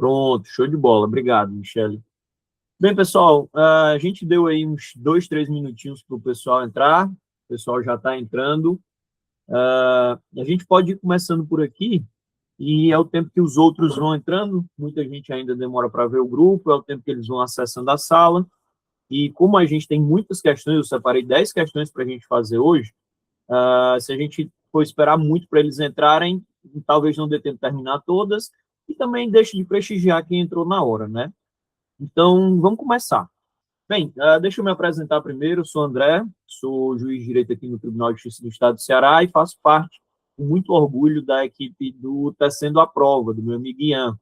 Pronto, show de bola. Obrigado, Michele. Bem, pessoal, a gente deu aí uns 2, 3 minutinhos para o pessoal entrar. O pessoal já está entrando. A gente pode ir começando por aqui, e é o tempo que os outros vão entrando. Muita gente ainda demora para ver o grupo, é o tempo que eles vão acessando a sala. E como a gente tem muitas questões, eu separei 10 questões para a gente fazer hoje. Se a gente for esperar muito para eles entrarem, talvez não dê tempo de terminar todas, e também deixe de prestigiar quem entrou na hora, né? Então, vamos começar. Bem, deixa eu me apresentar primeiro. Eu sou André, sou juiz de direito aqui no Tribunal de Justiça do Estado do Ceará e faço parte, com muito orgulho, da equipe do Tecendo a Prova, do meu amigo Ian.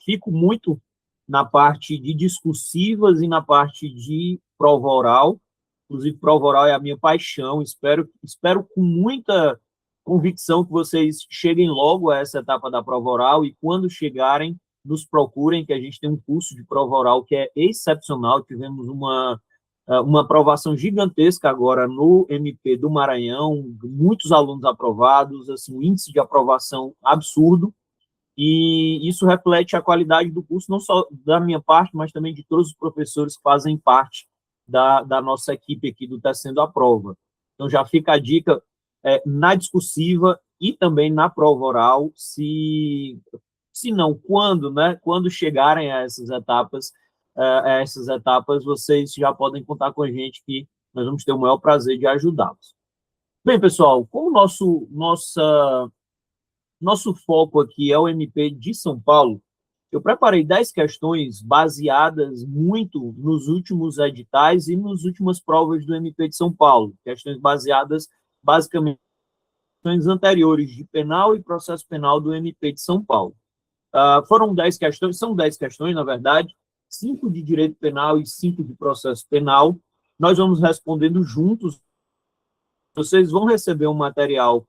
Fico muito na parte de discursivas e na parte de prova oral. Inclusive, prova oral é a minha paixão. Espero com muita convicção que vocês cheguem logo a essa etapa da prova oral e, quando chegarem, nos procurem, que a gente tem um curso de prova oral que é excepcional. Tivemos uma aprovação gigantesca agora no MP do Maranhão, muitos alunos aprovados, assim, um índice de aprovação absurdo, e isso reflete a qualidade do curso, não só da minha parte, mas também de todos os professores que fazem parte da nossa equipe aqui do Tecendo a Prova. Então, já fica a dica na discursiva e também na prova oral, se não, quando, né? Quando chegarem a essas etapas, vocês já podem contar com a gente, que nós vamos ter o maior prazer de ajudá-los. Bem, pessoal, como nosso foco aqui é o MP de São Paulo, eu preparei 10 questões baseadas muito nos últimos editais e nas últimas provas do MP de São Paulo, questões baseadas, basicamente, em questões anteriores de penal e processo penal do MP de São Paulo. Foram 10 questões, são 10 questões, na verdade, 5 de direito penal e 5 de processo penal. Nós vamos respondendo juntos. Vocês vão receber um material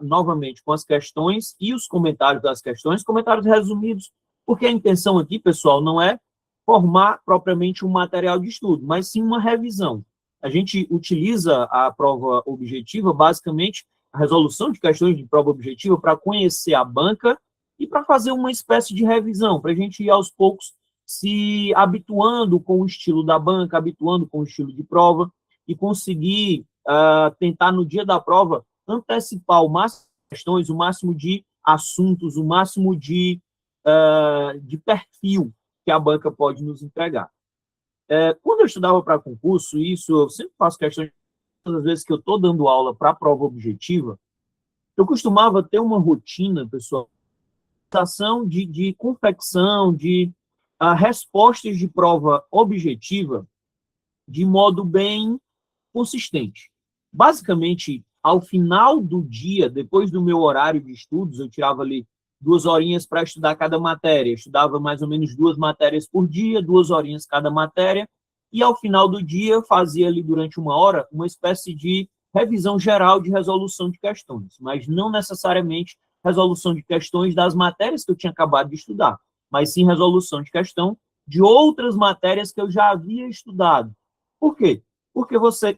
novamente com as questões e os comentários das questões, comentários resumidos, porque a intenção aqui, pessoal, não é formar propriamente um material de estudo, mas sim uma revisão. A gente utiliza a prova objetiva, basicamente, a resolução de questões de prova objetiva, para conhecer a banca e para fazer uma espécie de revisão, para a gente ir aos poucos se habituando com o estilo da banca, habituando com o estilo de prova, e conseguir tentar, no dia da prova, antecipar o máximo de questões, o máximo de assuntos, o máximo de perfil que a banca pode nos entregar. Quando eu estudava para concurso, isso eu sempre faço questões, todas as vezes que eu estou dando aula para a prova objetiva, eu costumava ter uma rotina, pessoal, de confecção, de respostas de prova objetiva de modo bem consistente. Basicamente, ao final do dia, depois do meu horário de estudos, eu tirava ali 2 horinhas para estudar cada matéria. Eu estudava mais ou menos 2 matérias por dia, 2 horinhas cada matéria, e ao final do dia eu fazia ali, durante 1 hora, uma espécie de revisão geral de resolução de questões, mas não necessariamente resolução de questões das matérias que eu tinha acabado de estudar, mas sim resolução de questão de outras matérias que eu já havia estudado. Por quê? Porque você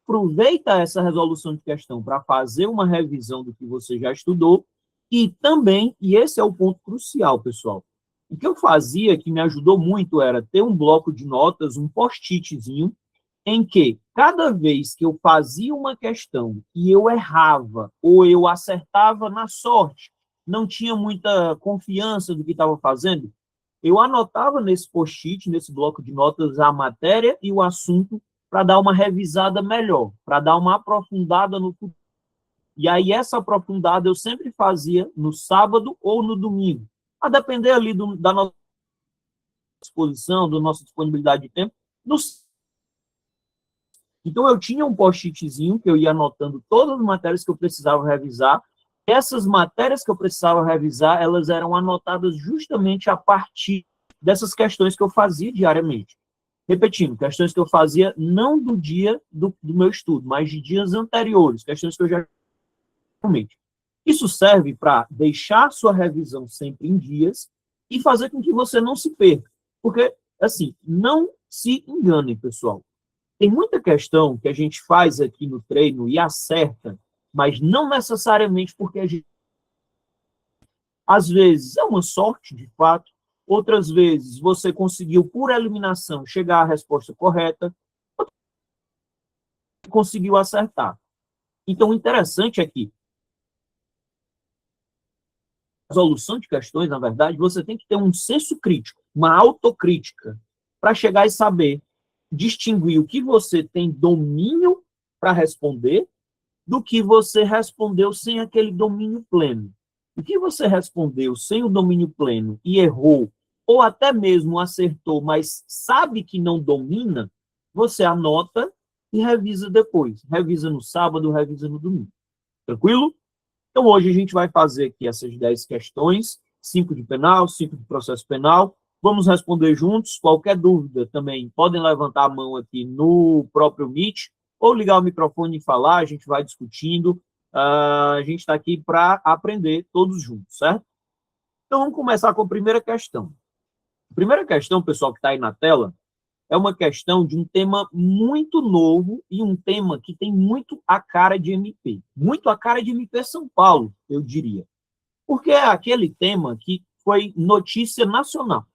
aproveita essa resolução de questão para fazer uma revisão do que você já estudou, e também, e esse é o ponto crucial, pessoal, o que eu fazia, que me ajudou muito, era ter um bloco de notas, um post-itzinho, em que, cada vez que eu fazia uma questão e eu errava, ou eu acertava na sorte, não tinha muita confiança do que estava fazendo, eu anotava nesse post-it, nesse bloco de notas, a matéria e o assunto, para dar uma revisada melhor, para dar uma aprofundada no futuro. E aí, essa aprofundada eu sempre fazia no sábado ou no domingo, a depender ali da nossa disposição, da nossa disponibilidade de tempo. Então, eu tinha um post-itzinho que eu ia anotando todas as matérias que eu precisava revisar. Essas matérias que eu precisava revisar, elas eram anotadas justamente a partir dessas questões que eu fazia diariamente. Repetindo, questões que eu fazia não do dia do meu estudo, mas de dias anteriores, questões que eu já realmente. Isso serve para deixar sua revisão sempre em dias e fazer com que você não se perca. Porque, assim, não se enganem, pessoal. Tem muita questão que a gente faz aqui no treino e acerta, mas não necessariamente porque Às vezes é uma sorte, de fato. Outras vezes você conseguiu, por eliminação, chegar à resposta correta. Conseguiu acertar. Então, o interessante é que a resolução de questões, na verdade, você tem que ter um senso crítico, uma autocrítica, para chegar e saber distinguir o que você tem domínio para responder do que você respondeu sem aquele domínio pleno. O que você respondeu sem o domínio pleno e errou, ou até mesmo acertou, mas sabe que não domina, você anota e revisa depois. Revisa no sábado, revisa no domingo. Tranquilo? Então, hoje a gente vai fazer aqui essas 10 questões, 5 de penal, 5 de processo penal. Vamos responder juntos. Qualquer dúvida também, podem levantar a mão aqui no próprio Meet, ou ligar o microfone e falar, a gente vai discutindo. A gente está aqui para aprender todos juntos, certo? Então, vamos começar com a primeira questão. A primeira questão, pessoal, que está aí na tela, é uma questão de um tema muito novo e um tema que tem muito a cara de MP. Muito a cara de MP São Paulo, eu diria. Porque é aquele tema que foi notícia nacional.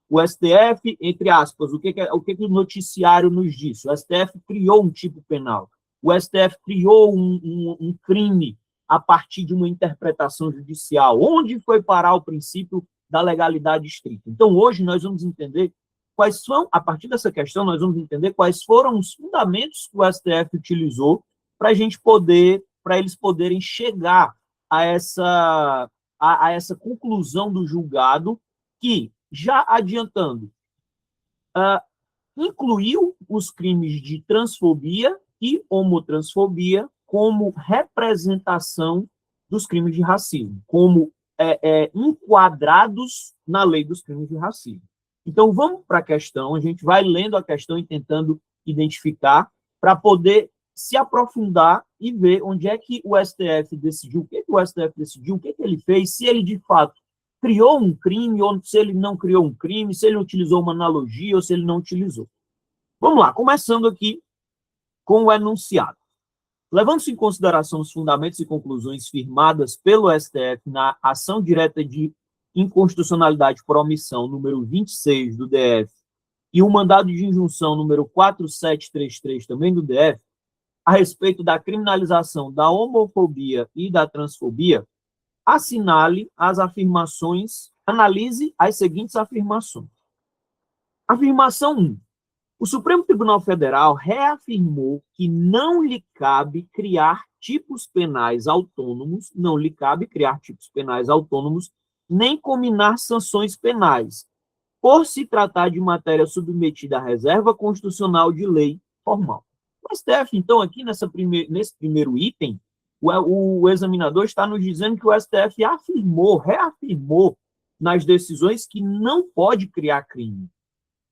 O STF, entre aspas, o que o noticiário nos diz? O STF criou um tipo penal. O STF criou um crime a partir de uma interpretação judicial. Onde foi parar o princípio da legalidade estrita? Então, hoje, nós vamos entender quais são, a partir dessa questão, nós vamos entender quais foram os fundamentos que o STF utilizou para eles poderem chegar a essa conclusão do julgado que, já adiantando, incluiu os crimes de transfobia e homotransfobia como representação dos crimes de racismo, como enquadrados na lei dos crimes de racismo. Então, vamos para a questão, a gente vai lendo a questão e tentando identificar para poder se aprofundar e ver onde é que o STF decidiu, o que o STF decidiu, o que ele fez, se ele, de fato, criou um crime, ou se ele não criou um crime, se ele utilizou uma analogia ou se ele não utilizou. Vamos lá, começando aqui com o enunciado. Levando-se em consideração os fundamentos e conclusões firmadas pelo STF na ação direta de inconstitucionalidade por omissão número 26 do DF e o mandado de injunção número 4733 também do DF, a respeito da criminalização da homofobia e da transfobia, assinale as afirmações, analise as seguintes afirmações. Afirmação 1. O Supremo Tribunal Federal reafirmou que não lhe cabe criar tipos penais autônomos, nem combinar sanções penais, por se tratar de matéria submetida à reserva constitucional de lei formal. O STF, então, aqui nesse primeiro item, o examinador está nos dizendo que o STF reafirmou nas decisões que não pode criar crime.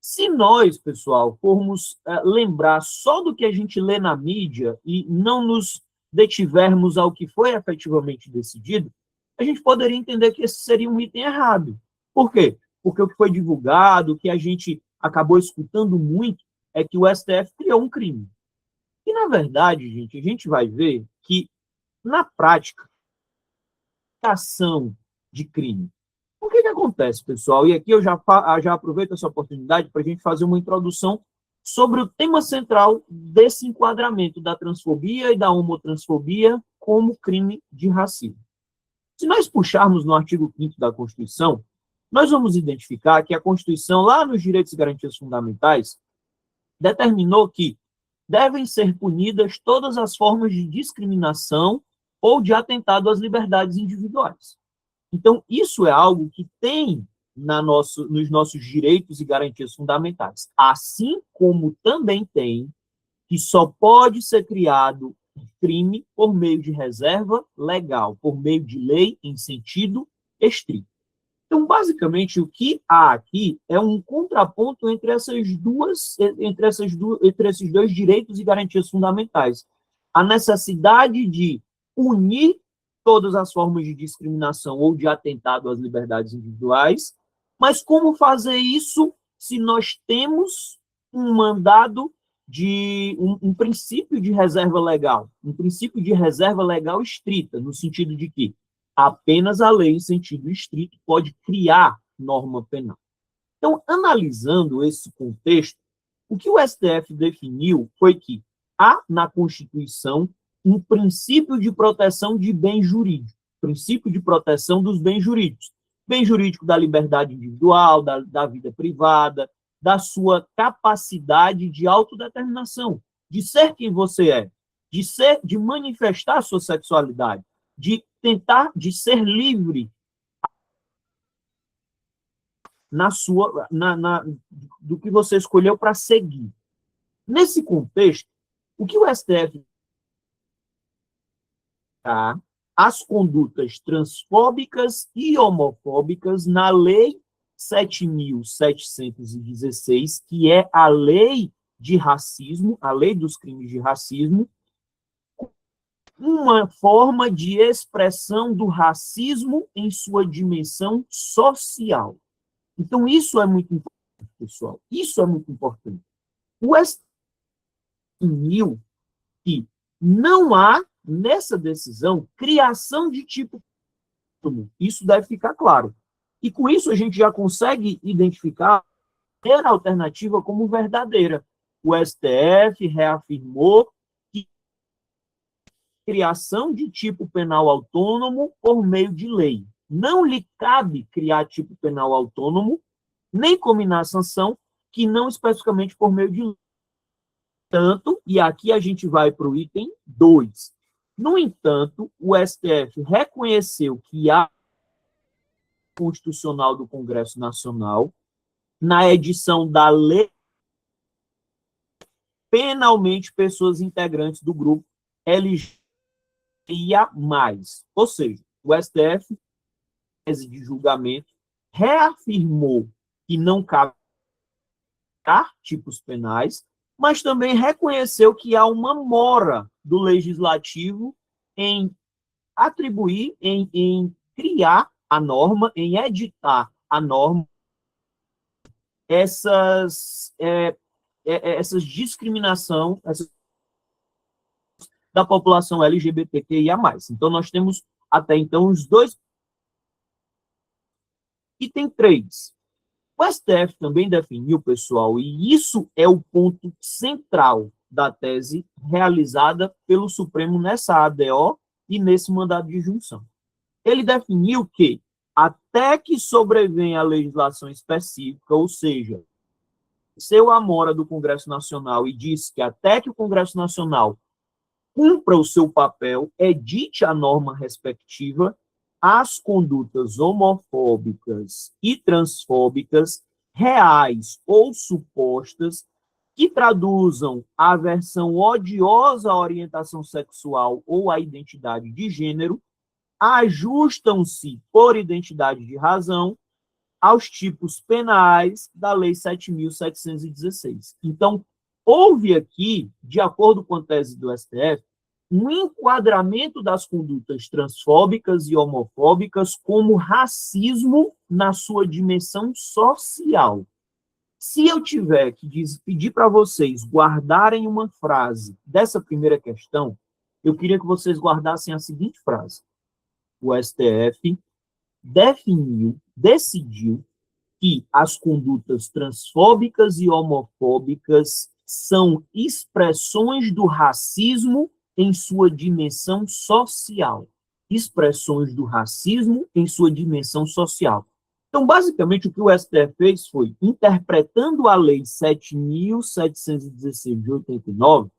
Se nós, pessoal, formos lembrar só do que a gente lê na mídia e não nos detivermos ao que foi efetivamente decidido, a gente poderia entender que esse seria um item errado. Por quê? Porque o que foi divulgado, o que a gente acabou escutando muito, é que o STF criou um crime. E, na verdade, gente, a gente vai ver que, na prática, a ação de crime. O que acontece, pessoal? E aqui eu já aproveito essa oportunidade para a gente fazer uma introdução sobre o tema central desse enquadramento da transfobia e da homotransfobia como crime de racismo. Se nós puxarmos no artigo 5º da Constituição, nós vamos identificar que a Constituição, lá nos Direitos e Garantias Fundamentais, determinou que devem ser punidas todas as formas de discriminação ou de atentado às liberdades individuais. Então, isso é algo que tem nos nossos direitos e garantias fundamentais. Assim como também tem que só pode ser criado crime por meio de reserva legal, por meio de lei em sentido estrito. Então, basicamente, o que há aqui é um contraponto entre esses dois direitos e garantias fundamentais. A necessidade de punir todas as formas de discriminação ou de atentado às liberdades individuais, mas como fazer isso se nós temos um mandado de um princípio de reserva legal, um princípio de reserva legal estrita, no sentido de que Apenas a lei, em sentido estrito, pode criar norma penal. Então, analisando esse contexto, o que o STF definiu foi que há na Constituição um princípio de proteção de bem jurídico, princípio de proteção dos bens jurídicos. Bem jurídico da liberdade individual, da vida privada, da sua capacidade de autodeterminação, de ser quem você é, de manifestar a sua sexualidade, de tentar, de ser livre do que você escolheu para seguir. Nesse contexto, o que o STF tá, as condutas transfóbicas e homofóbicas na Lei 7.716, que é a lei de racismo, a lei dos crimes de racismo, uma forma de expressão do racismo em sua dimensão social. Então, isso é muito importante, pessoal. Isso é muito importante. O STF definiu que não há, nessa decisão, criação de tipo. Isso deve ficar claro. E com isso a gente já consegue identificar a primeira alternativa como verdadeira. O STF reafirmou que criação de tipo penal autônomo por meio de lei. Não lhe cabe criar tipo penal autônomo, nem combinar sanção, que não especificamente por meio de lei. Tanto, e aqui a gente vai para o item 2. No entanto, o STF reconheceu que há constitucional do Congresso Nacional, na edição da lei, penalmente pessoas integrantes do grupo LGBTIA+. Ou seja, o STF, tese de julgamento, reafirmou que não cabe tipos penais, mas também reconheceu que há uma mora do legislativo em atribuir, em criar a norma, em editar a norma, essas discriminação da população LGBTQIA+. Então, nós temos até então os dois. Item 3. O STF também definiu, pessoal, e isso é o ponto central da tese realizada pelo Supremo nessa ADO e nesse mandado de junção. Ele definiu que, até que sobrevenha a legislação específica, ou seja, seu amora do Congresso Nacional e diz que até que o Congresso Nacional cumpra o seu papel, edite a norma respectiva, as condutas homofóbicas e transfóbicas reais ou supostas que traduzam a aversão odiosa à orientação sexual ou à identidade de gênero, ajustam-se por identidade de razão aos tipos penais da Lei 7.716. Então, houve aqui, de acordo com a tese do STF, um enquadramento das condutas transfóbicas e homofóbicas como racismo na sua dimensão social. Se eu tiver que pedir para vocês guardarem uma frase dessa primeira questão, eu queria que vocês guardassem a seguinte frase. O STF decidiu que as condutas transfóbicas e homofóbicas são expressões do racismo em sua dimensão social. Expressões do racismo em sua dimensão social. Então, basicamente, o que o STF fez foi, interpretando a Lei 7.716 de 89,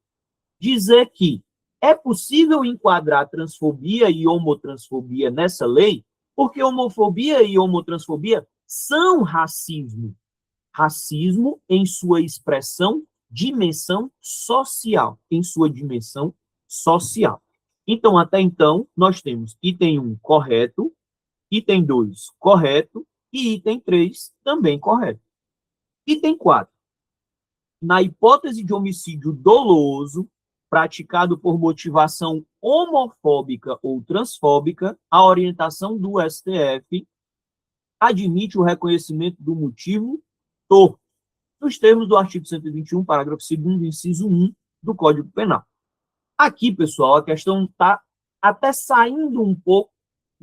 dizer que é possível enquadrar transfobia e homotransfobia nessa lei, porque homofobia e homotransfobia são racismo. Racismo em sua expressão, dimensão social. Em sua dimensão social. Então, até então, nós temos item 1 correto, item 2 correto e item 3 também correto. Item 4. Na hipótese de homicídio doloso, praticado por motivação homofóbica ou transfóbica, a orientação do STF admite o reconhecimento do motivo torto, nos termos do artigo 121, parágrafo 2º, inciso 1 do Código Penal. Aqui, pessoal, a questão está até saindo um pouco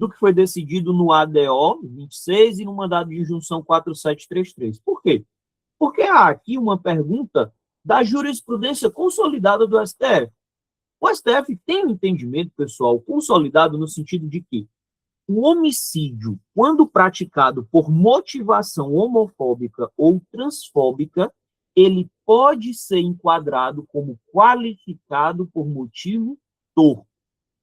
do que foi decidido no ADO 26 e no mandado de injunção 4733. Por quê? Porque há aqui uma pergunta da jurisprudência consolidada do STF. O STF tem um entendimento, pessoal, consolidado no sentido de que o homicídio, quando praticado por motivação homofóbica ou transfóbica, ele pode ser enquadrado como qualificado por motivo torpe.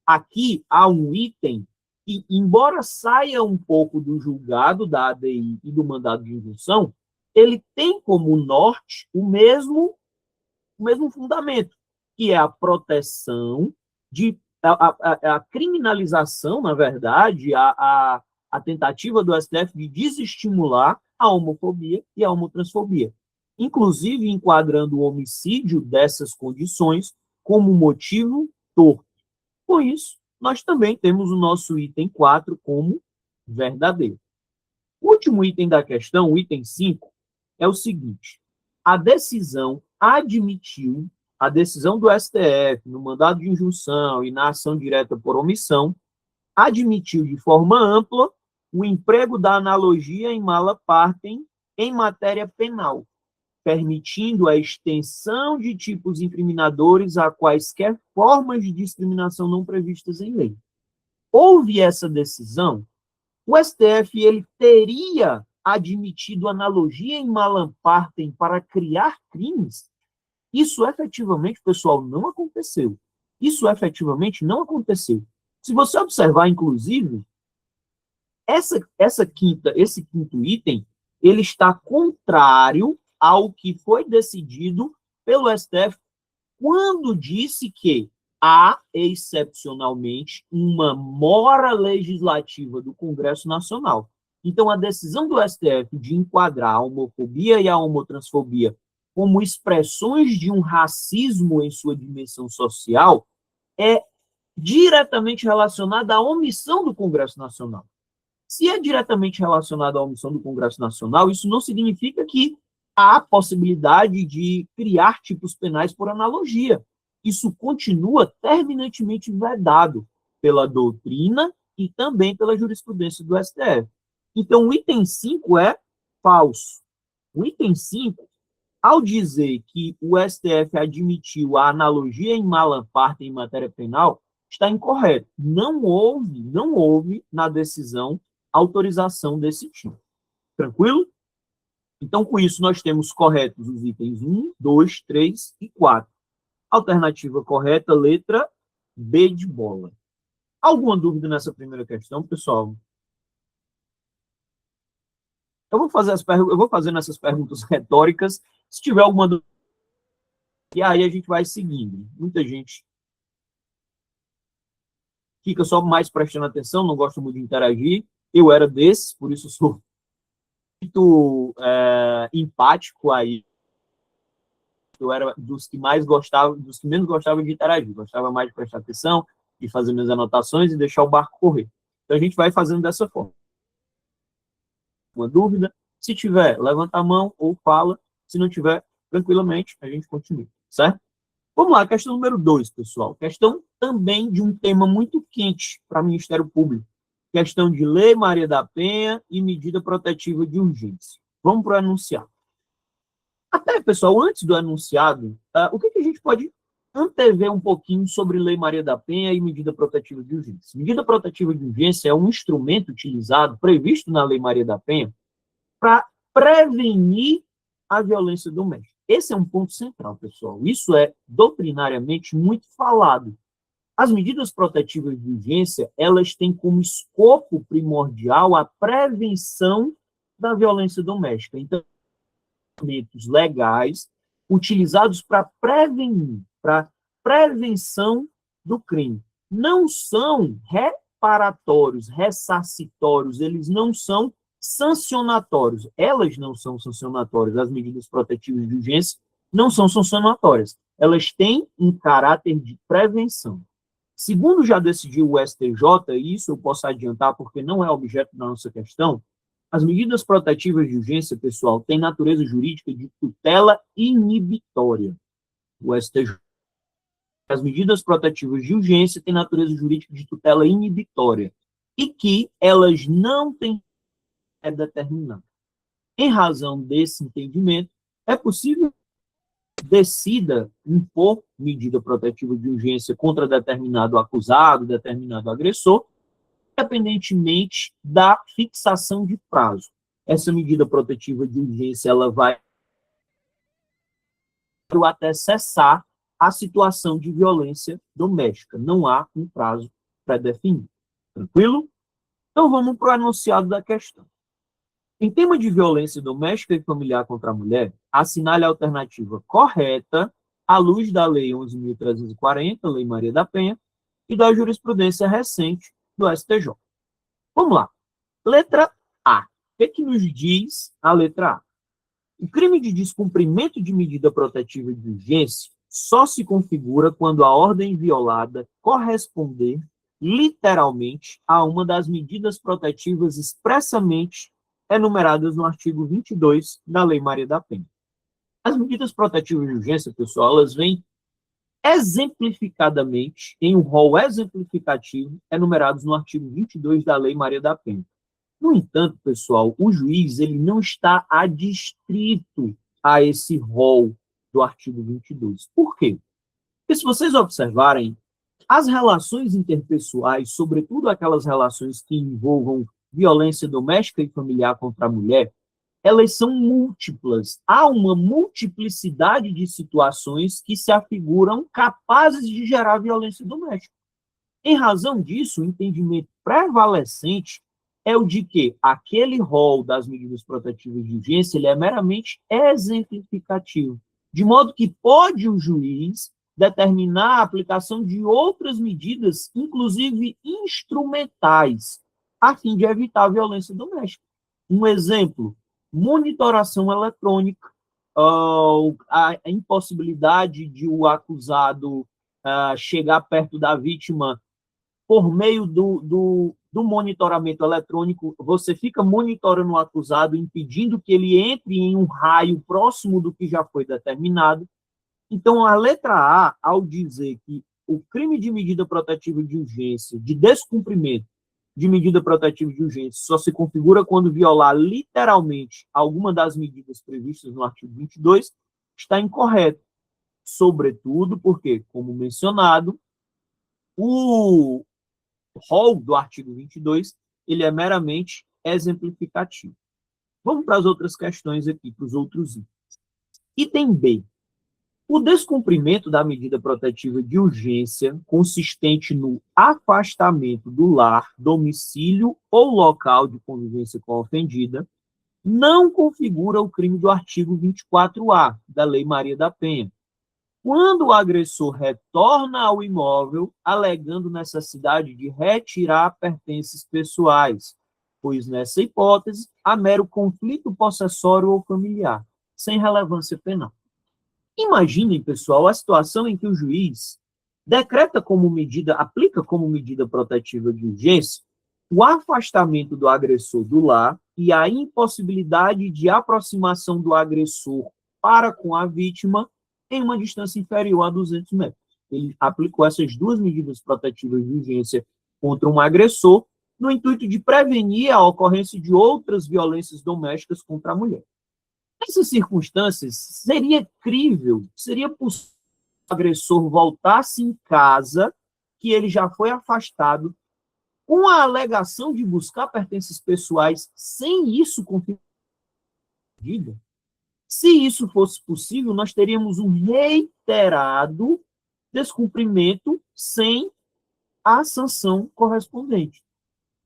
Aqui há um item que, embora saia um pouco do julgado da ADI e do mandado de injunção, ele tem como norte o mesmo fundamento, que é a proteção a criminalização, na verdade, a tentativa do STF de desestimular a homofobia e a homotransfobia, inclusive enquadrando o homicídio dessas condições como motivo torpe. Com isso, nós também temos o nosso item 4 como verdadeiro. O último item da questão, o item 5, é o seguinte: a decisão do STF, no mandado de injunção e na ação direta por omissão, admitiu de forma ampla o emprego da analogia em mala partem em matéria penal, permitindo a extensão de tipos incriminadores a quaisquer formas de discriminação não previstas em lei. Houve essa decisão, o STF ele teria admitido analogia em mala partem para criar crimes? Isso efetivamente, pessoal, não aconteceu. Isso efetivamente não aconteceu. Se você observar, inclusive, esse quinto item, ele está contrário ao que foi decidido pelo STF quando disse que há, excepcionalmente, uma mora legislativa do Congresso Nacional. Então, a decisão do STF de enquadrar a homofobia e a homotransfobia como expressões de um racismo em sua dimensão social é diretamente relacionada à omissão do Congresso Nacional. Se é diretamente relacionado à omissão do Congresso Nacional, isso não significa que há possibilidade de criar tipos penais por analogia. Isso continua terminantemente vedado pela doutrina e também pela jurisprudência do STF. Então, o item 5 é falso. O item 5, ao dizer que o STF admitiu a analogia em mala partem em matéria penal, está incorreto. Não houve na decisão autorização desse tipo. Tranquilo? Então, com isso, nós temos corretos os itens 1, 2, 3 e 4. Alternativa correta, letra B de bola. Alguma dúvida nessa primeira questão, pessoal? Eu vou fazendo essas perguntas retóricas. Se tiver alguma dúvida, e aí a gente vai seguindo. Muita gente fica só mais prestando atenção, não gosta muito de interagir. Eu era desses, por isso sou muito empático aí. Eu era dos que mais gostava, dos que menos gostava de interagir. Gostava mais de prestar atenção, de fazer minhas anotações e deixar o barco correr. Então a gente vai fazendo dessa forma. Uma dúvida? Se tiver, levanta a mão ou fala. Se não tiver, tranquilamente, a gente continua, certo? Vamos lá, questão número 2, pessoal. Questão também de um tema muito quente para o Ministério Público. Questão de Lei Maria da Penha e medida protetiva de urgência. Vamos para o enunciado. Até, pessoal, antes do enunciado, o que a gente pode antever um pouquinho sobre Lei Maria da Penha e medida protetiva de urgência? Medida protetiva de urgência é um instrumento utilizado, previsto na Lei Maria da Penha, para prevenir a violência doméstica. Esse é um ponto central, pessoal. Isso é doutrinariamente muito falado. As medidas protetivas de urgência, elas têm como escopo primordial a prevenção da violência doméstica. Então, instrumentos legais utilizados para prevenir, para prevenção do crime. Não são reparatórios, ressarcitórios, eles não são sancionatórios. Elas não são sancionatórias. As medidas protetivas de urgência não são sancionatórias. Elas têm um caráter de prevenção. Segundo já decidiu o STJ, e isso eu posso adiantar porque não é objeto da nossa questão, as medidas protetivas de urgência, pessoal, têm natureza jurídica de tutela inibitória. O STJ. As medidas protetivas de urgência têm natureza jurídica de tutela inibitória. e que elas não têm determinado. Em razão desse entendimento, é possível que decida impor medida protetiva de urgência contra determinado acusado, determinado agressor, independentemente da fixação de prazo. Essa medida protetiva de urgência ela vai até cessar a situação de violência doméstica. Não há um prazo pré-definido. Tranquilo? Então vamos para o enunciado da questão. Em tema de violência doméstica e familiar contra a mulher, assinale a alternativa correta à luz da Lei 11.340, Lei Maria da Penha, e da jurisprudência recente do STJ. Vamos lá. Letra A. O que nos diz a letra A? O crime de descumprimento de medida protetiva de urgência só se configura quando a ordem violada corresponder literalmente a uma das medidas protetivas expressamente enumeradas no artigo 22 da Lei Maria da Penha. As medidas protetivas de urgência, pessoal, elas vêm exemplificadamente, em um rol exemplificativo, enumerados no artigo 22 da Lei Maria da Penha. No entanto, pessoal, o juiz ele não está adstrito a esse rol do artigo 22. Por quê? Porque se vocês observarem, as relações interpessoais, sobretudo aquelas relações que envolvam violência doméstica e familiar contra a mulher, elas são múltiplas. Há uma multiplicidade de situações que se afiguram capazes de gerar violência doméstica. Em razão disso, o entendimento prevalecente é o de que aquele rol das medidas protetivas de urgência ele é meramente exemplificativo, de modo que pode o juiz determinar a aplicação de outras medidas, inclusive instrumentais, a fim de evitar a violência doméstica. Um exemplo, monitoração eletrônica, a impossibilidade de o acusado chegar perto da vítima por meio do monitoramento eletrônico, você fica monitorando o acusado, impedindo que ele entre em um raio próximo do que já foi determinado. Então, a letra A, ao dizer que o crime de medida protetiva de urgência, de descumprimento de medida protetiva de urgência, só se configura quando violar literalmente alguma das medidas previstas no artigo 22, está incorreto. Sobretudo porque, como mencionado, o rol do artigo 22, ele é meramente exemplificativo. Vamos para as outras questões aqui, para os outros itens. Item B. O descumprimento da medida protetiva de urgência consistente no afastamento do lar, domicílio ou local de convivência com a ofendida não configura o crime do artigo 24A da Lei Maria da Penha, quando o agressor retorna ao imóvel alegando necessidade de retirar pertences pessoais, pois nessa hipótese há mero conflito possessório ou familiar, sem relevância penal. Imaginem, pessoal, a situação em que o juiz decreta como medida, aplica como medida protetiva de urgência o afastamento do agressor do lar e a impossibilidade de aproximação do agressor para com a vítima em uma distância inferior a 200 metros. Ele aplicou essas duas medidas protetivas de urgência contra um agressor no intuito de prevenir a ocorrência de outras violências domésticas contra a mulher. Nessas circunstâncias, seria crível, seria possível que o agressor voltasse em casa, que ele já foi afastado, com a alegação de buscar pertences pessoais, sem isso confirmar. Se isso fosse possível, nós teríamos um reiterado descumprimento sem a sanção correspondente,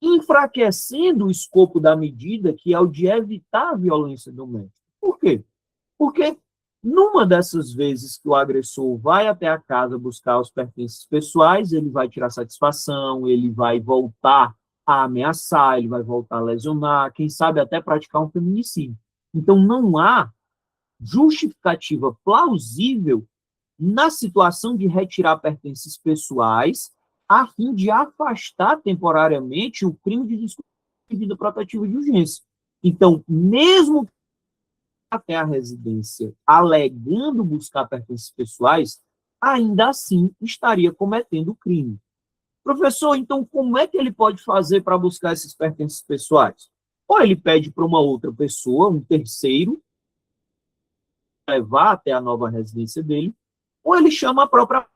enfraquecendo o escopo da medida, que é o de evitar a violência doméstica. Por quê? Porque numa dessas vezes que o agressor vai até a casa buscar os pertences pessoais, ele vai tirar satisfação, ele vai voltar a ameaçar, ele vai voltar a lesionar, quem sabe até praticar um feminicídio. Então, não há justificativa plausível na situação de retirar pertences pessoais a fim de afastar temporariamente o crime de medida protetiva de urgência. Então, mesmo até a residência alegando buscar pertences pessoais, ainda assim estaria cometendo o crime. Professor, então como é que ele pode fazer para buscar esses pertences pessoais? Ou ele pede para uma outra pessoa, um terceiro, levar até a nova residência dele, ou ele chama a própria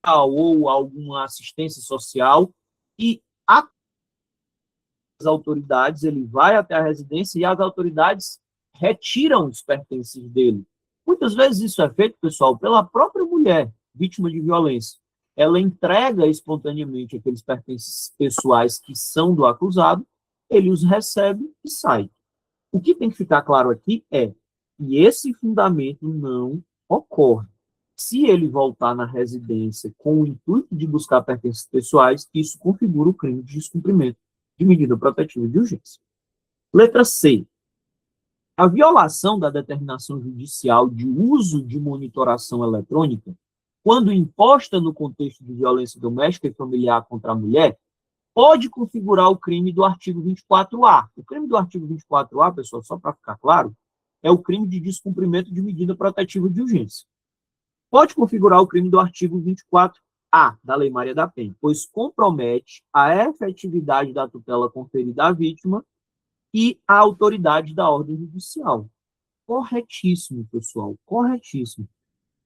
ou alguma assistência social e as autoridades, ele vai até a residência e as autoridades retiram os pertences dele. Muitas vezes isso é feito, pessoal, pela própria mulher vítima de violência. Ela entrega espontaneamente aqueles pertences pessoais que são do acusado, ele os recebe e sai. O que tem que ficar claro aqui é que esse fundamento não ocorre. Se ele voltar na residência com o intuito de buscar pertences pessoais, isso configura o crime de descumprimento de medida protetiva de urgência. Letra C. A violação da determinação judicial de uso de monitoração eletrônica, quando imposta no contexto de violência doméstica e familiar contra a mulher, pode configurar o crime do artigo 24A. O crime do artigo 24A, pessoal, só para ficar claro, é o crime de descumprimento de medida protetiva de urgência. Pode configurar o crime do artigo 24A da Lei Maria da Penha, pois compromete a efetividade da tutela conferida à vítima e a autoridade da ordem judicial. Corretíssimo, pessoal, corretíssimo.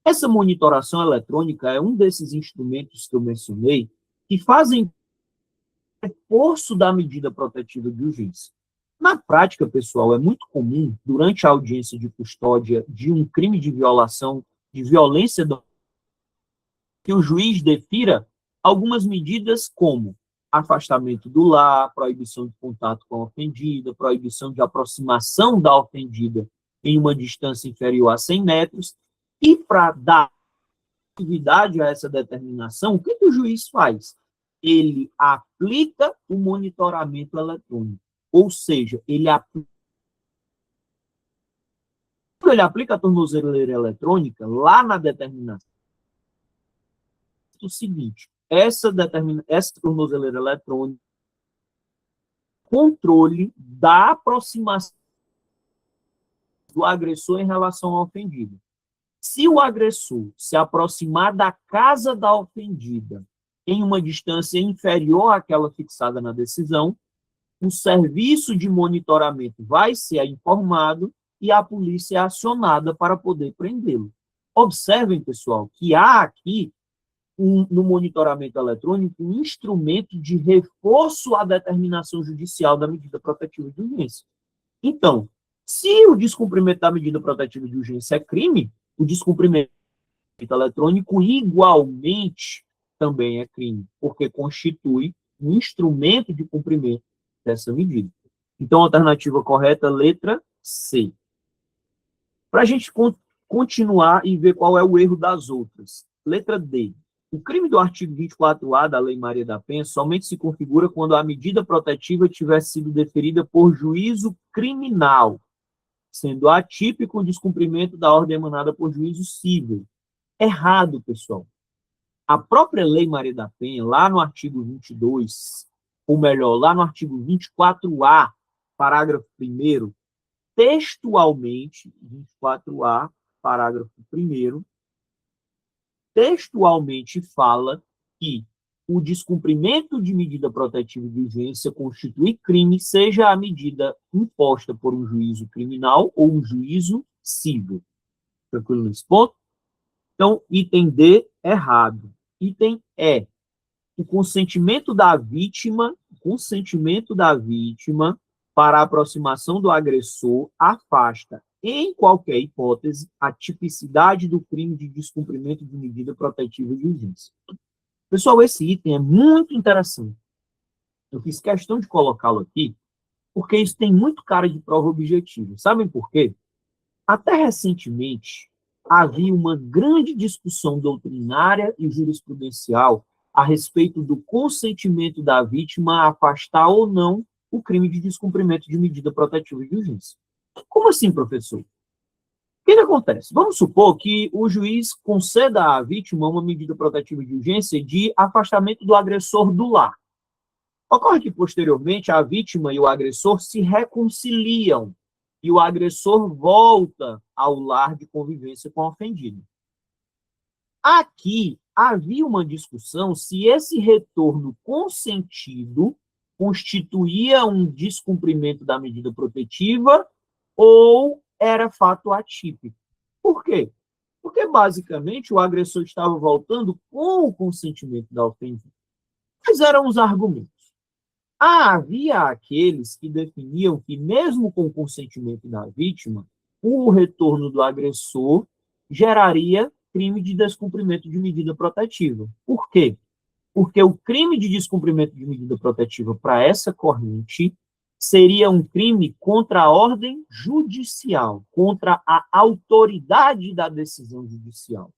Essa monitoração eletrônica é um desses instrumentos que eu mencionei que fazem reforço da medida protetiva de urgência. Na prática, pessoal, é muito comum, durante a audiência de custódia de um crime de violação, de violência, que o juiz defira algumas medidas como afastamento do lar, proibição de contato com a ofendida, proibição de aproximação da ofendida em uma distância inferior a 100 metros, e para dar atividade a essa determinação, o que o juiz faz? Ele aplica o monitoramento eletrônico, ou seja, ele aplica a tornozeleira eletrônica lá na determinação. O seguinte, essa tornozeleira eletrônica, controle da aproximação do agressor em relação ao ofendido. Se o agressor se aproximar da casa da ofendida em uma distância inferior àquela fixada na decisão, o serviço de monitoramento vai ser informado e a polícia é acionada para poder prendê-lo. Observem, pessoal, que há aqui, no monitoramento eletrônico, um instrumento de reforço à determinação judicial da medida protetiva de urgência. Então, se o descumprimento da medida protetiva de urgência é crime, o descumprimento eletrônico igualmente também é crime, porque constitui um instrumento de cumprimento dessa medida. Então, a alternativa correta, letra C. Para a gente continuar e ver qual é o erro das outras. Letra D. O crime do artigo 24A da Lei Maria da Penha somente se configura quando a medida protetiva tiver sido deferida por juízo criminal, sendo atípico o descumprimento da ordem emanada por juízo civil. Errado, pessoal. A própria Lei Maria da Penha, lá no artigo 22, ou melhor, lá no artigo 24A, parágrafo 1º, textualmente, 24A, parágrafo 1º, textualmente fala que o descumprimento de medida protetiva de urgência constitui crime, seja a medida imposta por um juízo criminal ou um juízo civil. Tranquilo nesse ponto? Então, item D, errado. Item E, o consentimento da vítima para a aproximação do agressor afasta, em qualquer hipótese, a tipicidade do crime de descumprimento de medida protetiva de urgência. Pessoal, esse item é muito interessante. Eu fiz questão de colocá-lo aqui, porque isso tem muito cara de prova objetiva. Sabem por quê? Até recentemente, havia uma grande discussão doutrinária e jurisprudencial a respeito do consentimento da vítima a afastar ou não o crime de descumprimento de medida protetiva de urgência. Como assim, professor? O que acontece? Vamos supor que o juiz conceda à vítima uma medida protetiva de urgência de afastamento do agressor do lar. Ocorre que, posteriormente, a vítima e o agressor se reconciliam e o agressor volta ao lar de convivência com a ofendida. Aqui, havia uma discussão se esse retorno consentido constituía um descumprimento da medida protetiva ou era fato atípico. Por quê? Porque, basicamente, o agressor estava voltando com o consentimento da ofendida. Quais eram os argumentos? Havia aqueles que definiam que, mesmo com o consentimento da vítima, o retorno do agressor geraria crime de descumprimento de medida protetiva. Por quê? Porque o crime de descumprimento de medida protetiva para essa corrente seria um crime contra a ordem judicial, contra a autoridade da decisão judicial.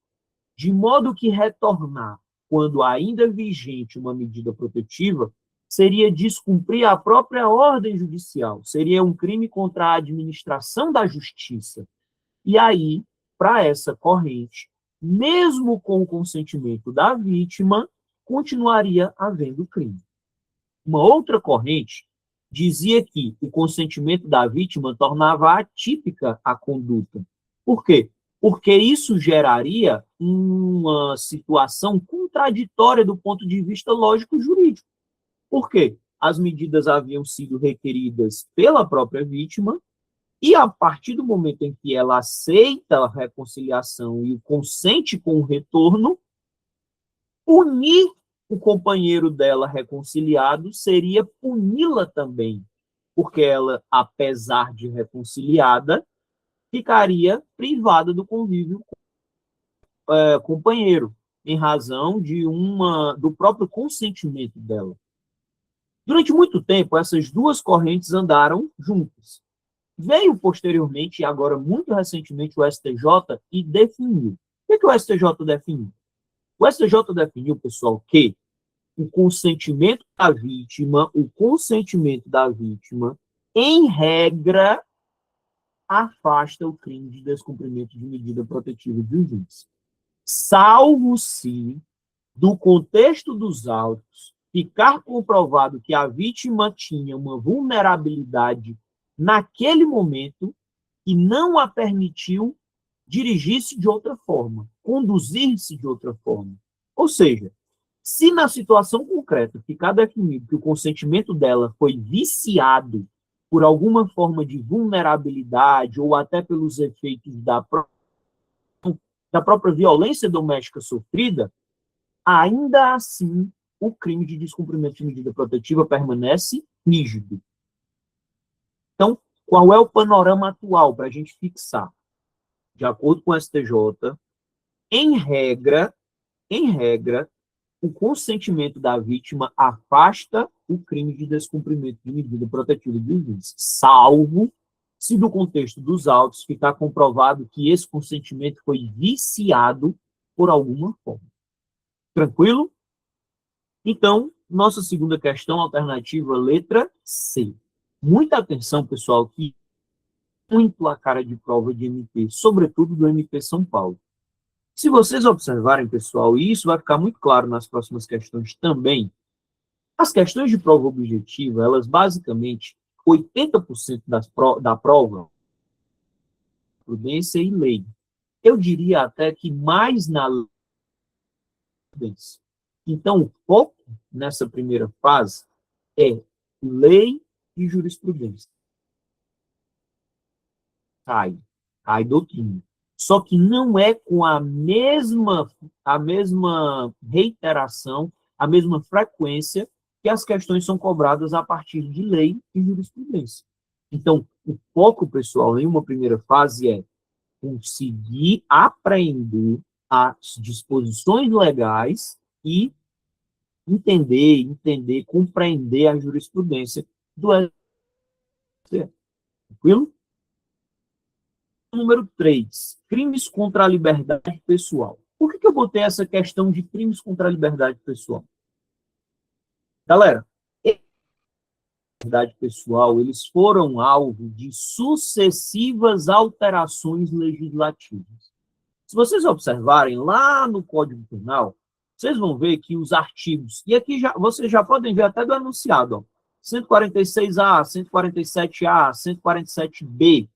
De modo que retornar, quando ainda vigente uma medida protetiva, seria descumprir a própria ordem judicial, seria um crime contra a administração da justiça. E aí, para essa corrente, mesmo com o consentimento da vítima, continuaria havendo crime. Uma outra corrente dizia que o consentimento da vítima tornava atípica a conduta. Por quê? Porque isso geraria uma situação contraditória do ponto de vista lógico-jurídico. Por quê? As medidas haviam sido requeridas pela própria vítima e, a partir do momento em que ela aceita a reconciliação e consente com o retorno, punir o companheiro dela reconciliado seria puni-la também, porque ela, apesar de reconciliada, ficaria privada do convívio com o companheiro, em razão do próprio consentimento dela. Durante muito tempo, essas duas correntes andaram juntas. Veio posteriormente, e agora muito recentemente, o STJ e definiu. O que o STJ definiu? O STJ definiu, pessoal, que o consentimento da vítima, em regra, afasta o crime de descumprimento de medida protetiva de um juiz. Salvo se, do contexto dos autos, ficar comprovado que a vítima tinha uma vulnerabilidade naquele momento e não a permitiu dirigir-se de outra forma, conduzir-se de outra forma. Ou seja, se na situação concreta ficar definido que o consentimento dela foi viciado por alguma forma de vulnerabilidade ou até pelos efeitos da própria violência doméstica sofrida, ainda assim o crime de descumprimento de medida protetiva permanece rígido. Então, qual é o panorama atual para a gente fixar? De acordo com o STJ, em regra, o consentimento da vítima afasta o crime de descumprimento de medida protetiva de juiz, salvo se do contexto dos autos ficar comprovado que esse consentimento foi viciado por alguma forma. Tranquilo? Então, nossa segunda questão, alternativa, letra C. Muita atenção, pessoal, que muito a cara de prova de MP, sobretudo do MP São Paulo. Se vocês observarem, pessoal, e isso vai ficar muito claro nas próximas questões também, as questões de prova objetiva, elas basicamente, 80% da prova, prudência e lei. Eu diria até que mais na lei. Então, o foco nessa primeira fase é lei e jurisprudência. Cai doutrina. Só que não é com a mesma reiteração, a mesma frequência que as questões são cobradas a partir de lei e jurisprudência. Então, o foco, pessoal, em uma primeira fase é conseguir apreender as disposições legais e entender, compreender a jurisprudência do STF. Tranquilo? Número 3, crimes contra a liberdade pessoal. Por que eu botei essa questão de crimes contra a liberdade pessoal? Galera, liberdade pessoal, eles foram alvo de sucessivas alterações legislativas. Se vocês observarem lá no Código Penal, vocês vão ver que os artigos, e aqui vocês já podem ver até do enunciado, ó, 146A, 147A, 147B,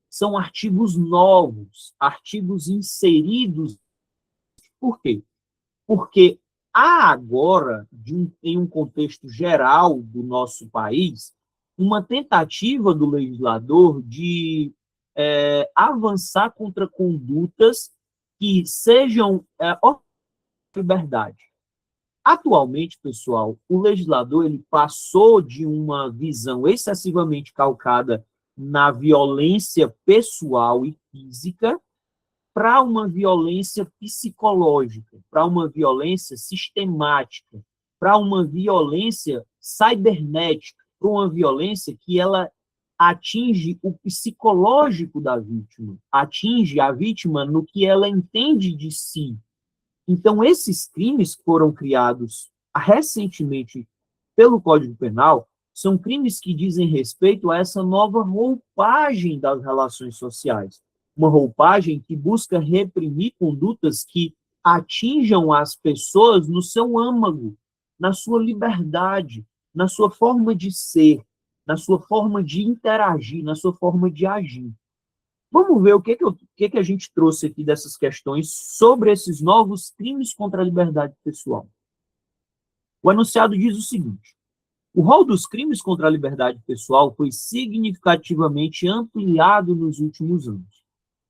são artigos novos, artigos inseridos. Por quê? Porque há agora, em um contexto geral do nosso país, uma tentativa do legislador de avançar contra condutas que sejam liberdade. Atualmente, pessoal, o legislador ele passou de uma visão excessivamente calcada na violência pessoal e física para uma violência psicológica, para uma violência sistemática, para uma violência cibernética, para uma violência que ela atinge o psicológico da vítima, atinge a vítima no que ela entende de si. Então, esses crimes que foram criados recentemente pelo Código Penal são crimes que dizem respeito a essa nova roupagem das relações sociais. Uma roupagem que busca reprimir condutas que atinjam as pessoas no seu âmago, na sua liberdade, na sua forma de ser, na sua forma de interagir, na sua forma de agir. Vamos ver o que a gente trouxe aqui dessas questões sobre esses novos crimes contra a liberdade pessoal. O enunciado diz o seguinte: o rol dos crimes contra a liberdade pessoal foi significativamente ampliado nos últimos anos,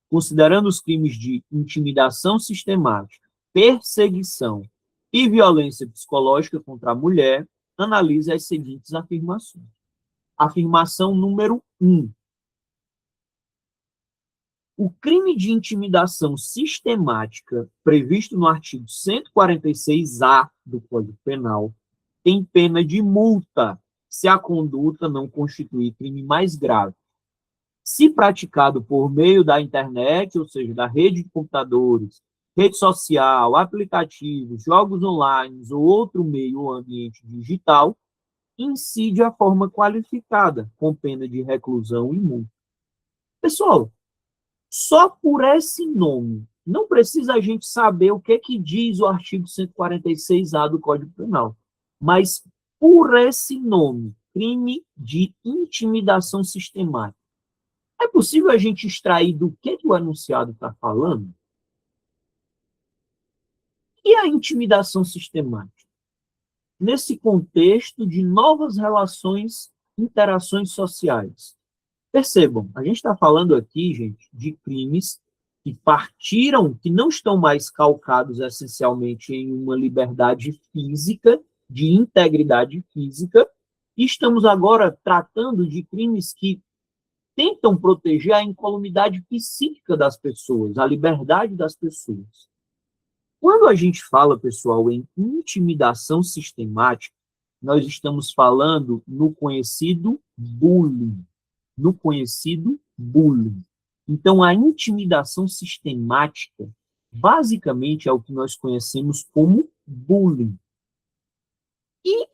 considerando os crimes de intimidação sistemática, perseguição e violência psicológica contra a mulher. Analise as seguintes afirmações. Afirmação número 1. O crime de intimidação sistemática, previsto no artigo 146-A do Código Penal, tem pena de multa se a conduta não constituir crime mais grave. Se praticado por meio da internet, ou seja, da rede de computadores, rede social, aplicativos, jogos online ou outro meio ou ambiente digital, incide a forma qualificada, com pena de reclusão e multa. Pessoal, só por esse nome, não precisa a gente saber o que diz o artigo 146-A do Código Penal, mas por esse nome, crime de intimidação sistemática, é possível a gente extrair do que o enunciado está falando? E a intimidação sistemática? Nesse contexto de novas relações, interações sociais. Percebam, a gente está falando aqui, gente, de crimes que partiram, que não estão mais calcados essencialmente em uma liberdade física, de integridade física, e estamos agora tratando de crimes que tentam proteger a incolumidade psíquica das pessoas, a liberdade das pessoas. Quando a gente fala, pessoal, em intimidação sistemática, nós estamos falando no conhecido bullying. No conhecido bullying. Então, a intimidação sistemática, basicamente, é o que nós conhecemos como bullying. E,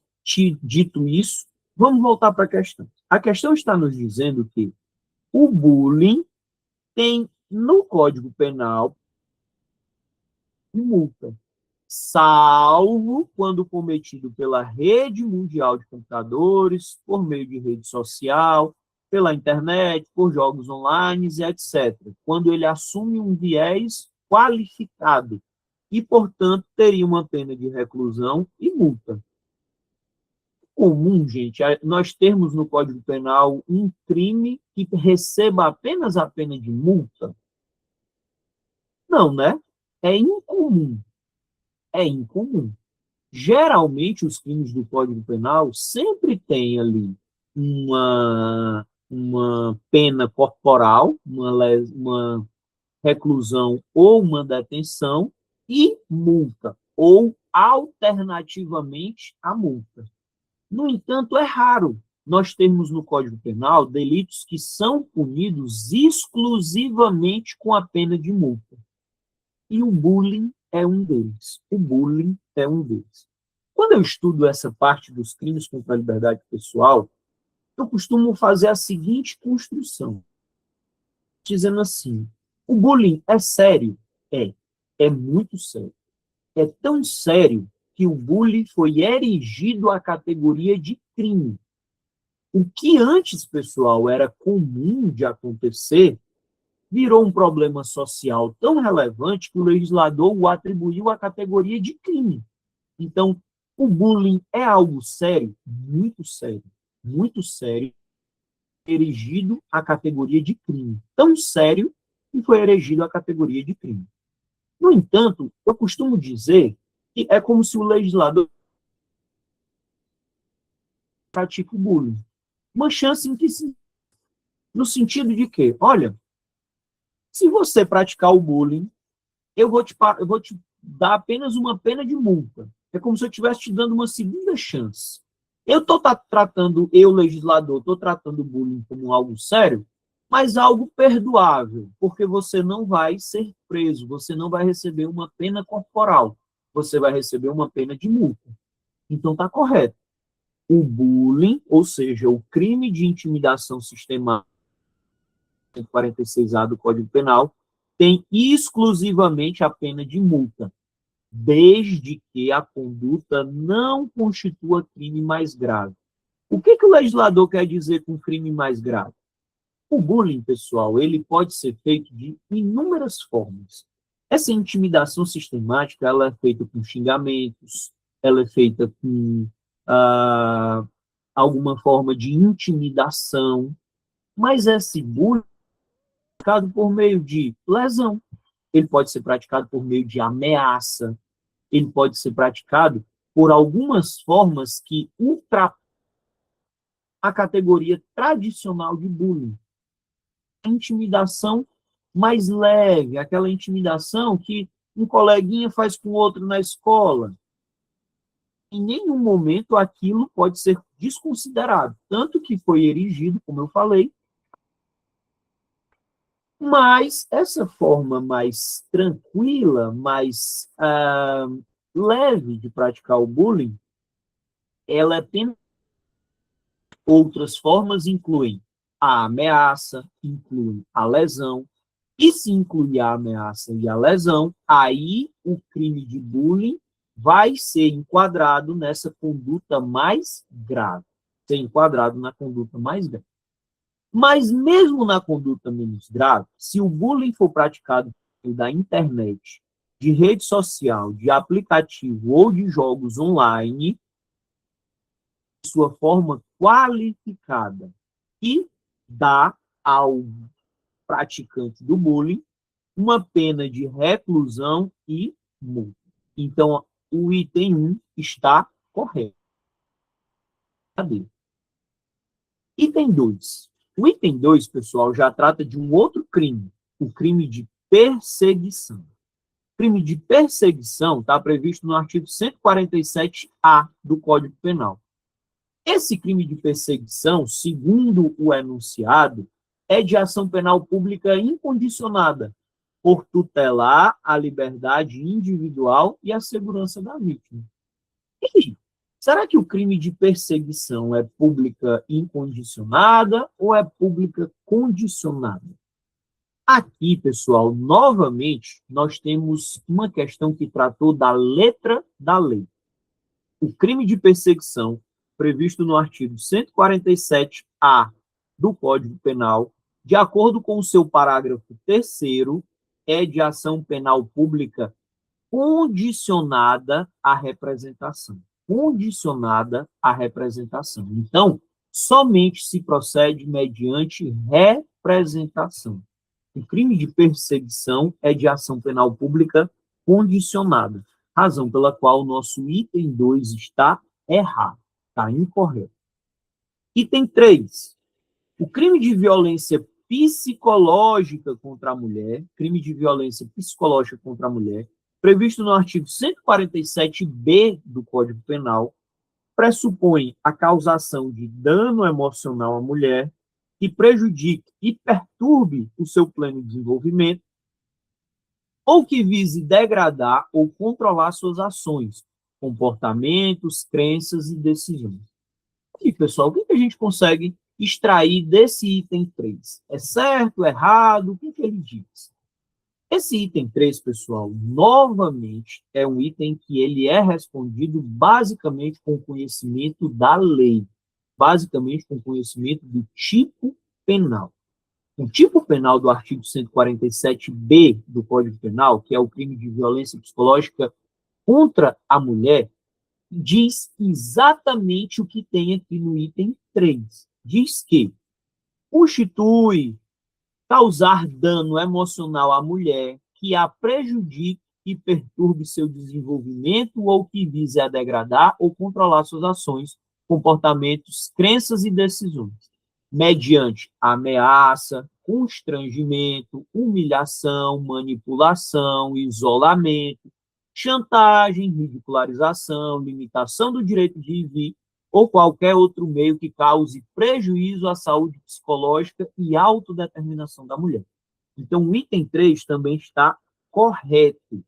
dito isso, vamos voltar para a questão. A questão está nos dizendo que o bullying tem, no Código Penal, multa, salvo quando cometido pela rede mundial de computadores, por meio de rede social, pela internet, por jogos online, etc., quando ele assume um viés qualificado e, portanto, teria uma pena de reclusão e multa. Comum, gente, nós termos no Código Penal um crime que receba apenas a pena de multa? Não, né? É incomum. É incomum. Geralmente, os crimes do Código Penal sempre têm ali uma pena corporal, uma reclusão ou uma detenção e multa, ou alternativamente a multa. No entanto, é raro nós termos no Código Penal delitos que são punidos exclusivamente com a pena de multa. E o bullying é um deles. O bullying é um deles. Quando eu estudo essa parte dos crimes contra a liberdade pessoal, eu costumo fazer a seguinte construção, dizendo assim: o bullying é sério? É muito sério. É tão sério que o bullying foi erigido à categoria de crime. O que antes, pessoal, era comum de acontecer, virou um problema social tão relevante que o legislador o atribuiu à categoria de crime. Então, o bullying é algo sério, muito sério, erigido à categoria de crime. Tão sério que foi erigido à categoria de crime. No entanto, eu costumo dizer que é como se o legislador pratica o bullying. Uma chance em que, no sentido de que, olha, se você praticar o bullying, eu vou te dar apenas uma pena de multa. É como se eu estivesse te dando uma segunda chance. Eu estou tratando, eu, legislador, estou tratando o bullying como algo sério, mas algo perdoável, porque você não vai ser preso, você não vai receber uma pena corporal, você vai receber uma pena de multa. Então está correto. O bullying, ou seja, o crime de intimidação sistemática, 146A do Código Penal, tem exclusivamente a pena de multa, desde que a conduta não constitua crime mais grave. O que o legislador quer dizer com crime mais grave? O bullying, pessoal, ele pode ser feito de inúmeras formas. Essa intimidação sistemática, ela é feita com xingamentos, ela é feita com alguma forma de intimidação, mas esse bullying é praticado por meio de lesão, ele pode ser praticado por meio de ameaça, ele pode ser praticado por algumas formas que ultrapassam a categoria tradicional de bullying. A intimidação mais leve, aquela intimidação que um coleguinha faz com outro na escola. Em nenhum momento aquilo pode ser desconsiderado, tanto que foi erigido, como eu falei, mas essa forma mais tranquila, mais leve de praticar o bullying, ela é apenas. Outras formas incluem a ameaça, incluem a lesão, e se incluir a ameaça e a lesão, aí o crime de bullying vai ser enquadrado nessa conduta mais grave. Ser enquadrado na conduta mais grave. Mas mesmo na conduta menos grave, se o bullying for praticado da internet, de rede social, de aplicativo ou de jogos online, de sua forma qualificada, e dá ao praticante do bullying uma pena de reclusão e multa. Então, o item 1 está correto. Item 2. O item 2, pessoal, já trata de um outro crime, o crime de perseguição. O crime de perseguição está previsto no artigo 147-A do Código Penal. Esse crime de perseguição, segundo o enunciado, é de ação penal pública incondicionada, por tutelar a liberdade individual e a segurança da vítima. E será que o crime de perseguição é pública incondicionada ou é pública condicionada? Aqui, pessoal, novamente, nós temos uma questão que tratou da letra da lei. O crime de perseguição, previsto no artigo 147-A do Código Penal, de acordo com o seu parágrafo 3º, é de ação penal pública condicionada à representação. Condicionada à representação. Então, somente se procede mediante representação. O crime de perseguição é de ação penal pública condicionada, razão pela qual o nosso item 2 está errado, está incorreto. Item 3. O crime de violência psicológica contra a mulher, crime de violência psicológica contra a mulher, previsto no artigo 147-B do Código Penal, pressupõe a causação de dano emocional à mulher que prejudique e perturbe o seu pleno desenvolvimento ou que vise degradar ou controlar suas ações, comportamentos, crenças e decisões. E, pessoal, o que a gente consegue extrair desse item 3? É certo, errado? O que ele diz? Esse item 3, pessoal, novamente, é um item que ele é respondido basicamente com conhecimento da lei, basicamente com conhecimento do tipo penal. O tipo penal do artigo 147b do Código Penal, que é o crime de violência psicológica contra a mulher, diz exatamente o que tem aqui no item 3. Diz que constitui causar dano emocional à mulher que a prejudique e perturbe seu desenvolvimento ou que vise a degradar ou controlar suas ações, comportamentos, crenças e decisões, mediante ameaça, constrangimento, humilhação, manipulação, isolamento, chantagem, ridicularização, limitação do direito de ir e vir, ou qualquer outro meio que cause prejuízo à saúde psicológica e autodeterminação da mulher. Então, o item 3 também está correto.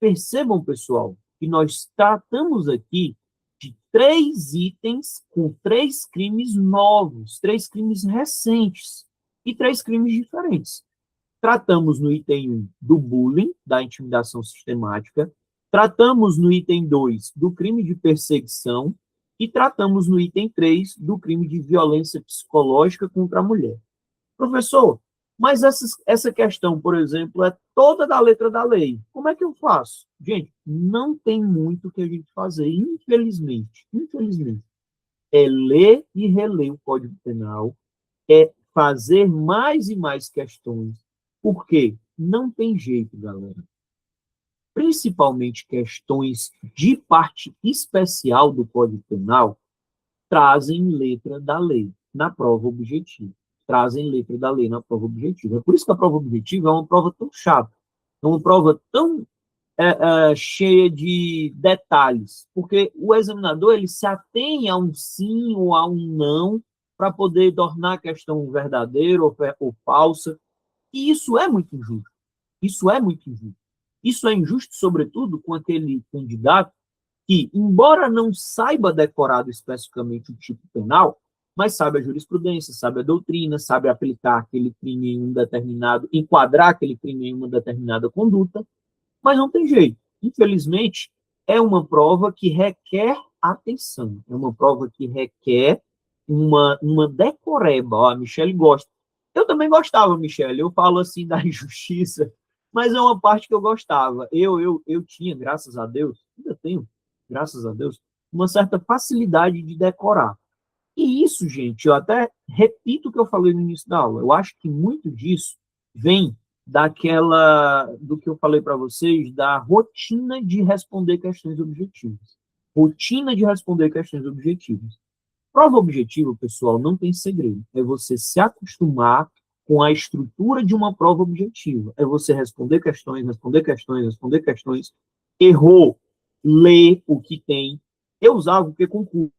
Percebam, pessoal, que nós tratamos aqui de 3 itens com 3 crimes novos, 3 crimes recentes e 3 crimes diferentes. Tratamos no item 1 do bullying, da intimidação sistemática, tratamos no item 2 do crime de perseguição e tratamos no item 3 do crime de violência psicológica contra a mulher. Professor, mas essa questão, por exemplo, é toda da letra da lei. Como é que eu faço? Gente, não tem muito o que a gente fazer, infelizmente. Infelizmente. É ler e reler o Código Penal, é fazer mais e mais questões. Por quê? Não tem jeito, galera. Principalmente questões de parte especial do Código Penal trazem letra da lei na prova objetiva. Trazem letra da lei na prova objetiva. É por isso que a prova objetiva é uma prova tão chata, é uma prova tão cheia de detalhes, porque o examinador ele se atém a um sim ou a um não para poder tornar a questão verdadeira ou falsa, e isso é muito injusto. Isso é muito injusto. Isso é injusto, sobretudo, com aquele candidato que, embora não saiba decorado especificamente o tipo penal, mas sabe a jurisprudência, sabe a doutrina, sabe aplicar aquele crime em um determinado, enquadrar aquele crime em uma determinada conduta, mas não tem jeito. Infelizmente, é uma prova que requer atenção, é uma prova que requer uma decoreba. Ó, a Michelle gosta. Eu também gostava, Michelle, eu falo assim da injustiça, mas é uma parte que eu gostava. Eu tinha, graças a Deus, ainda tenho, graças a Deus, uma certa facilidade de decorar. E isso, gente, eu até repito o que eu falei no início da aula, eu acho que muito disso vem do que eu falei para vocês, da rotina de responder questões objetivas. Rotina de responder questões objetivas. Prova objetiva, pessoal, não tem segredo. É você se acostumar com a estrutura de uma prova objetiva. É você responder questões, responder questões, responder questões. Errou, lê o que tem. Eu usava o que concurso,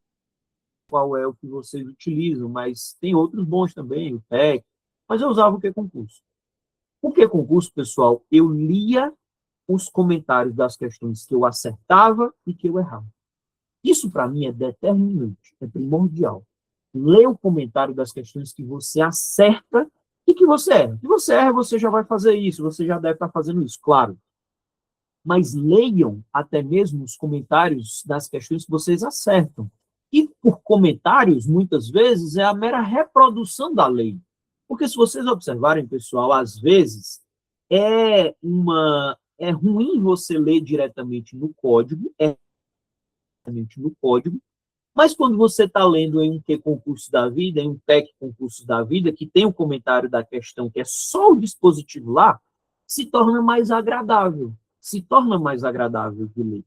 qual é o que vocês utilizam, mas tem outros bons também, o PEC, mas eu usava o que concurso. O que concurso, pessoal, eu lia os comentários das questões que eu acertava e que eu errava. Isso, para mim, é determinante, é primordial. Lê o comentário das questões que você acerta e que você erra. Se você erra, você já vai fazer isso, você já deve estar fazendo isso, claro. Mas leiam até mesmo os comentários das questões que vocês acertam. E por comentários, muitas vezes, é a mera reprodução da lei. Porque se vocês observarem, pessoal, às vezes é ruim você ler diretamente no código, mas quando você está lendo em um Q concurso da vida, em um PEC concurso da vida, que tem o comentário da questão, que é só o dispositivo lá, se torna mais agradável. Se torna mais agradável de ler.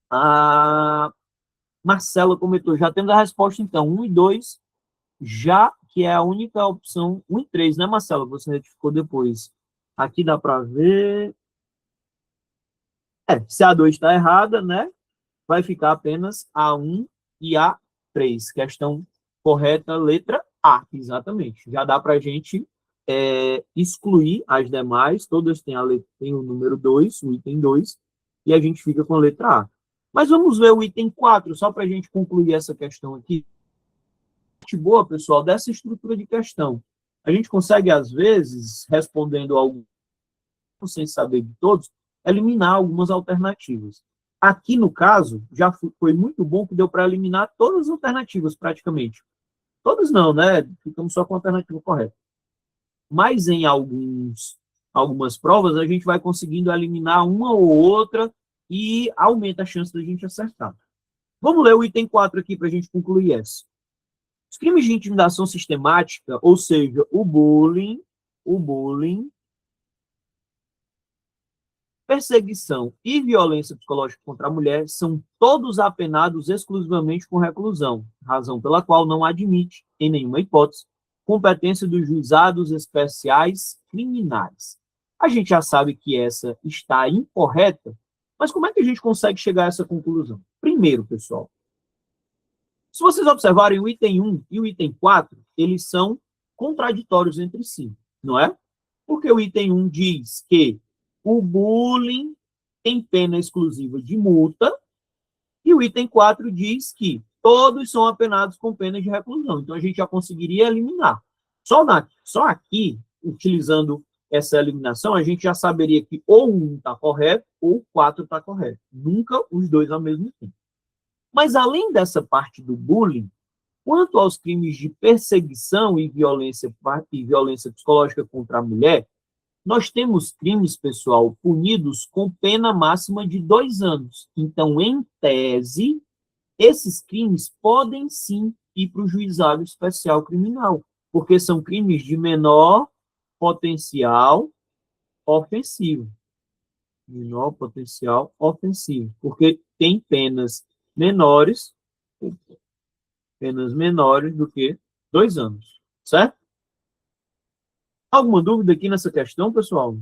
A Marcela comentou, já temos a resposta, então, 1 e 2, já que é a única opção, 1 e 3, né, Marcela? Você retificou depois. Aqui dá para ver. Se a 2 está errada, né? Vai ficar apenas A1 e A3. Questão correta, letra A, exatamente. Já dá para a gente excluir as demais, todas têm o número 2, o item 2, e a gente fica com a letra A. Mas vamos ver o item 4, só para a gente concluir essa questão aqui. Boa, pessoal, dessa estrutura de questão. A gente consegue, às vezes, respondendo algo sem saber de todos, eliminar algumas alternativas. Aqui, no caso, já foi muito bom que deu para eliminar todas as alternativas, praticamente. Todas não, né? Ficamos só com a alternativa correta. mas em algumas provas a gente vai conseguindo eliminar uma ou outra e aumenta a chance da gente acertar. Vamos ler o item 4 aqui para a gente concluir essa. Os crimes de intimidação sistemática, ou seja, o bullying, perseguição e violência psicológica contra a mulher são todos apenados exclusivamente com reclusão, razão pela qual não admite, em nenhuma hipótese, competência dos juizados especiais criminais. A gente já sabe que essa está incorreta, mas como é que a gente consegue chegar a essa conclusão? Primeiro, pessoal, se vocês observarem o item 1 e o item 4, eles são contraditórios entre si, não é? Porque o item 1 diz que o bullying tem pena exclusiva de multa, e o item 4 diz que todos são apenados com pena de reclusão. Então, a gente já conseguiria eliminar. Só aqui, utilizando essa eliminação, a gente já saberia que ou um está correto ou o 4 está correto. Nunca os dois ao mesmo tempo. Mas, além dessa parte do bullying, quanto aos crimes de perseguição e violência psicológica contra a mulher, nós temos crimes, pessoal, punidos com pena máxima de 2 anos. Então, em tese, esses crimes podem sim ir para o juizado especial criminal, porque são crimes de menor potencial ofensivo. Menor potencial ofensivo, porque tem penas menores do que 2 anos, certo? Alguma dúvida aqui nessa questão, pessoal?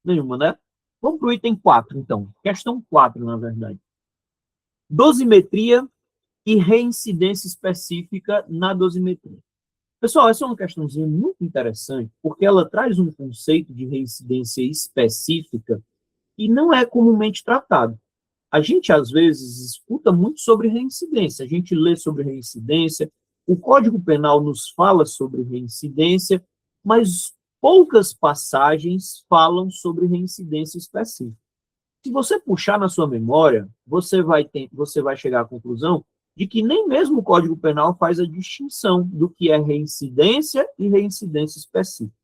Nenhuma, né? Vamos para o item 4, então. Questão 4, na verdade. Dosimetria e reincidência específica na dosimetria. Pessoal, essa é uma questãozinha muito interessante, porque ela traz um conceito de reincidência específica e não é comumente tratado. A gente, às vezes, escuta muito sobre reincidência, a gente lê sobre reincidência, o Código Penal nos fala sobre reincidência, mas poucas passagens falam sobre reincidência específica. Se você puxar na sua memória, você vai chegar à conclusão de que nem mesmo o Código Penal faz a distinção do que é reincidência e reincidência específica.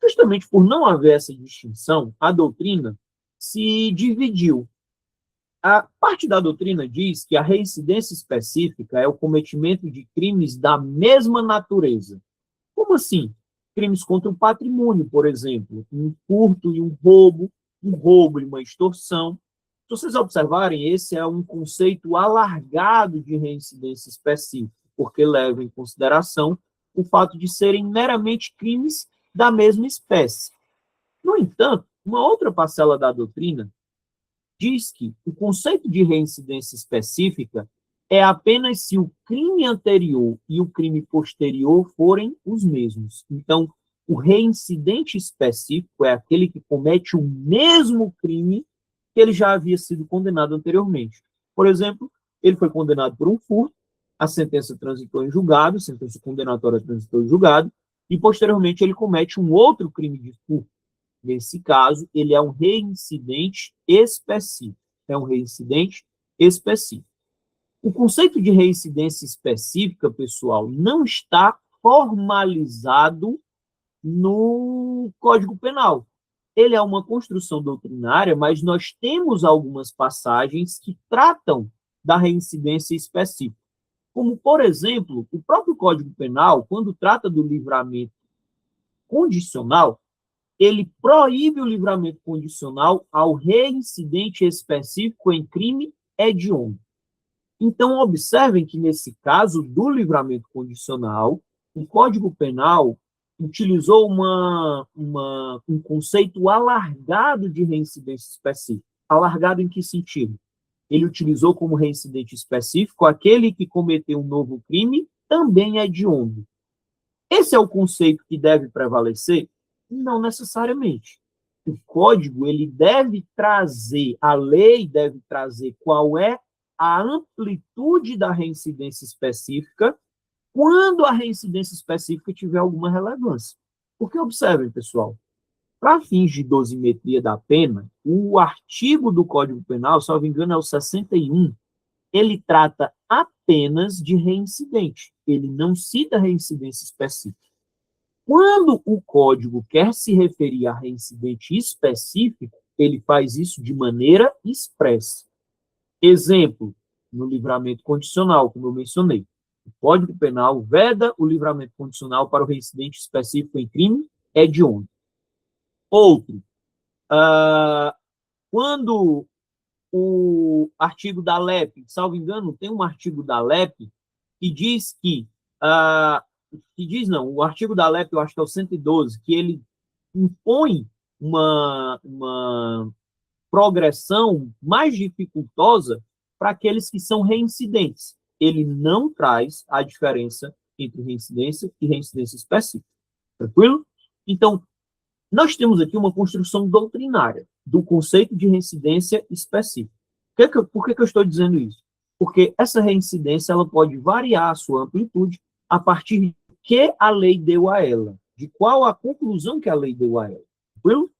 Justamente por não haver essa distinção, a doutrina se dividiu. A parte da doutrina diz que a reincidência específica é o cometimento de crimes da mesma natureza. Como assim? Crimes contra o patrimônio, por exemplo, um furto e um roubo e uma extorsão. Se vocês observarem, esse é um conceito alargado de reincidência específica, porque leva em consideração o fato de serem meramente crimes da mesma espécie. No entanto, uma outra parcela da doutrina diz que o conceito de reincidência específica é apenas se o crime anterior e o crime posterior forem os mesmos. Então, o reincidente específico é aquele que comete o mesmo crime que ele já havia sido condenado anteriormente. Por exemplo, ele foi condenado por um furto, a sentença transitou em julgado, a sentença condenatória transitou em julgado, e posteriormente ele comete um outro crime de furto. Nesse caso, ele é um reincidente específico. O conceito de reincidência específica, pessoal, não está formalizado no Código Penal. Ele é uma construção doutrinária, mas nós temos algumas passagens que tratam da reincidência específica. Como, por exemplo, o próprio Código Penal, quando trata do livramento condicional, ele proíbe o livramento condicional ao reincidente específico em crime hediondo. Então, observem que, nesse caso do livramento condicional, o Código Penal utilizou um conceito alargado de reincidência específica. Alargado em que sentido? Ele utilizou como reincidente específico aquele que cometeu um novo crime, também hediondo. Esse é o conceito que deve prevalecer? Não necessariamente. O código, ele deve trazer, a lei deve trazer qual é a amplitude da reincidência específica quando a reincidência específica tiver alguma relevância. Porque, observem, pessoal, para fins de dosimetria da pena, o artigo do Código Penal, se não me engano, é o 61, ele trata apenas de reincidente. Ele não cita reincidência específica. Quando o código quer se referir a reincidente específico, ele faz isso de maneira expressa. Exemplo, no livramento condicional, como eu mencionei. O Código Penal veda o livramento condicional para o reincidente específico em crime hediondo. Outro, quando o artigo da LEP, salvo engano, tem um artigo da LEP que diz o artigo da LEP, eu acho que é o 112, que ele impõe uma progressão mais dificultosa para aqueles que são reincidentes. Ele não traz a diferença entre reincidência e reincidência específica. Tranquilo? Então, nós temos aqui uma construção doutrinária do conceito de reincidência específica. Por que eu estou dizendo isso? Porque essa reincidência ela pode variar a sua amplitude a partir de que a lei deu a ela, de qual a conclusão que a lei deu a ela. Tranquilo?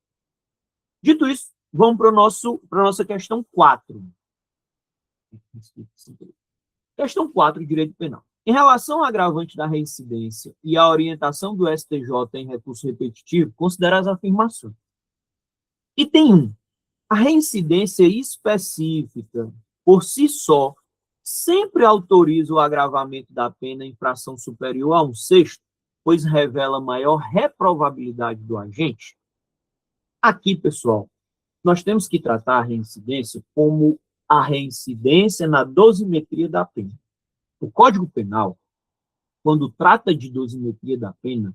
Dito isso, vamos para a nossa questão 4. Questão 4, direito penal. Em relação ao agravante da reincidência e à orientação do STJ em recurso repetitivo, considera as afirmações. Item 1. A reincidência específica, por si só, sempre autoriza o agravamento da pena em fração superior a 1/6, pois revela maior reprovabilidade do agente. Aqui, pessoal, nós temos que tratar a reincidência como a reincidência na dosimetria da pena. O Código Penal, quando trata de dosimetria da pena,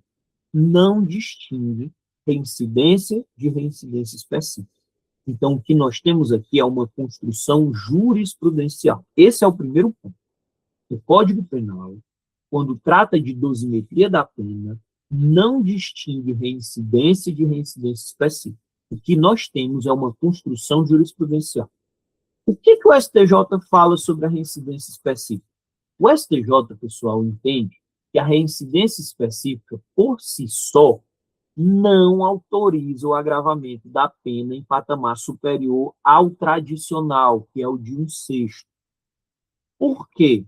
não distingue reincidência de reincidência específica. Então, o que nós temos aqui é uma construção jurisprudencial. Esse é o primeiro ponto. O Código Penal, quando trata de dosimetria da pena, não distingue reincidência de reincidência específica. O que nós temos é uma construção jurisprudencial. O que o STJ fala sobre a reincidência específica? O STJ, pessoal, entende que a reincidência específica, por si só, não autoriza o agravamento da pena em patamar superior ao tradicional, que é o de 1/6. Por quê?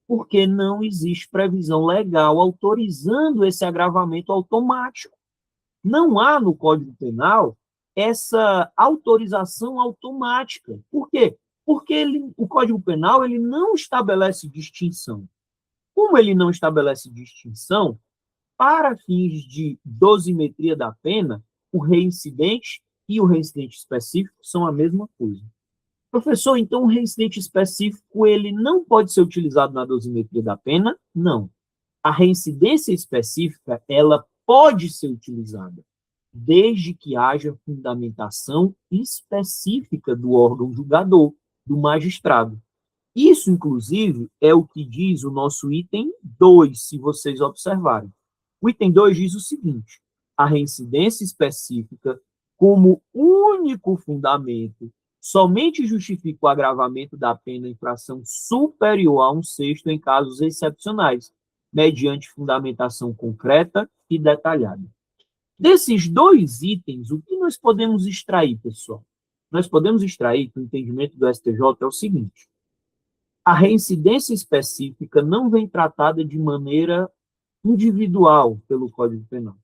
Porque não existe previsão legal autorizando esse agravamento automático. Não há no Código Penal essa autorização automática. Por quê? Porque o Código Penal ele não estabelece distinção. Como ele não estabelece distinção, para fins de dosimetria da pena, o reincidente e o reincidente específico são a mesma coisa. Professor, então o reincidente específico ele não pode ser utilizado na dosimetria da pena? Não. A reincidência específica, ela pode ser utilizada, desde que haja fundamentação específica do órgão julgador, do magistrado. Isso, inclusive, é o que diz o nosso item 2, se vocês observarem. O item 2 diz o seguinte: a reincidência específica, como único fundamento, somente justifica o agravamento da pena em fração superior a 1/6 em casos excepcionais, mediante fundamentação concreta e detalhada. Desses dois itens, o que nós podemos extrair, pessoal? Nós podemos extrair que o entendimento do STJ é o seguinte: a reincidência específica não vem tratada de maneira individual pelo Código Penal.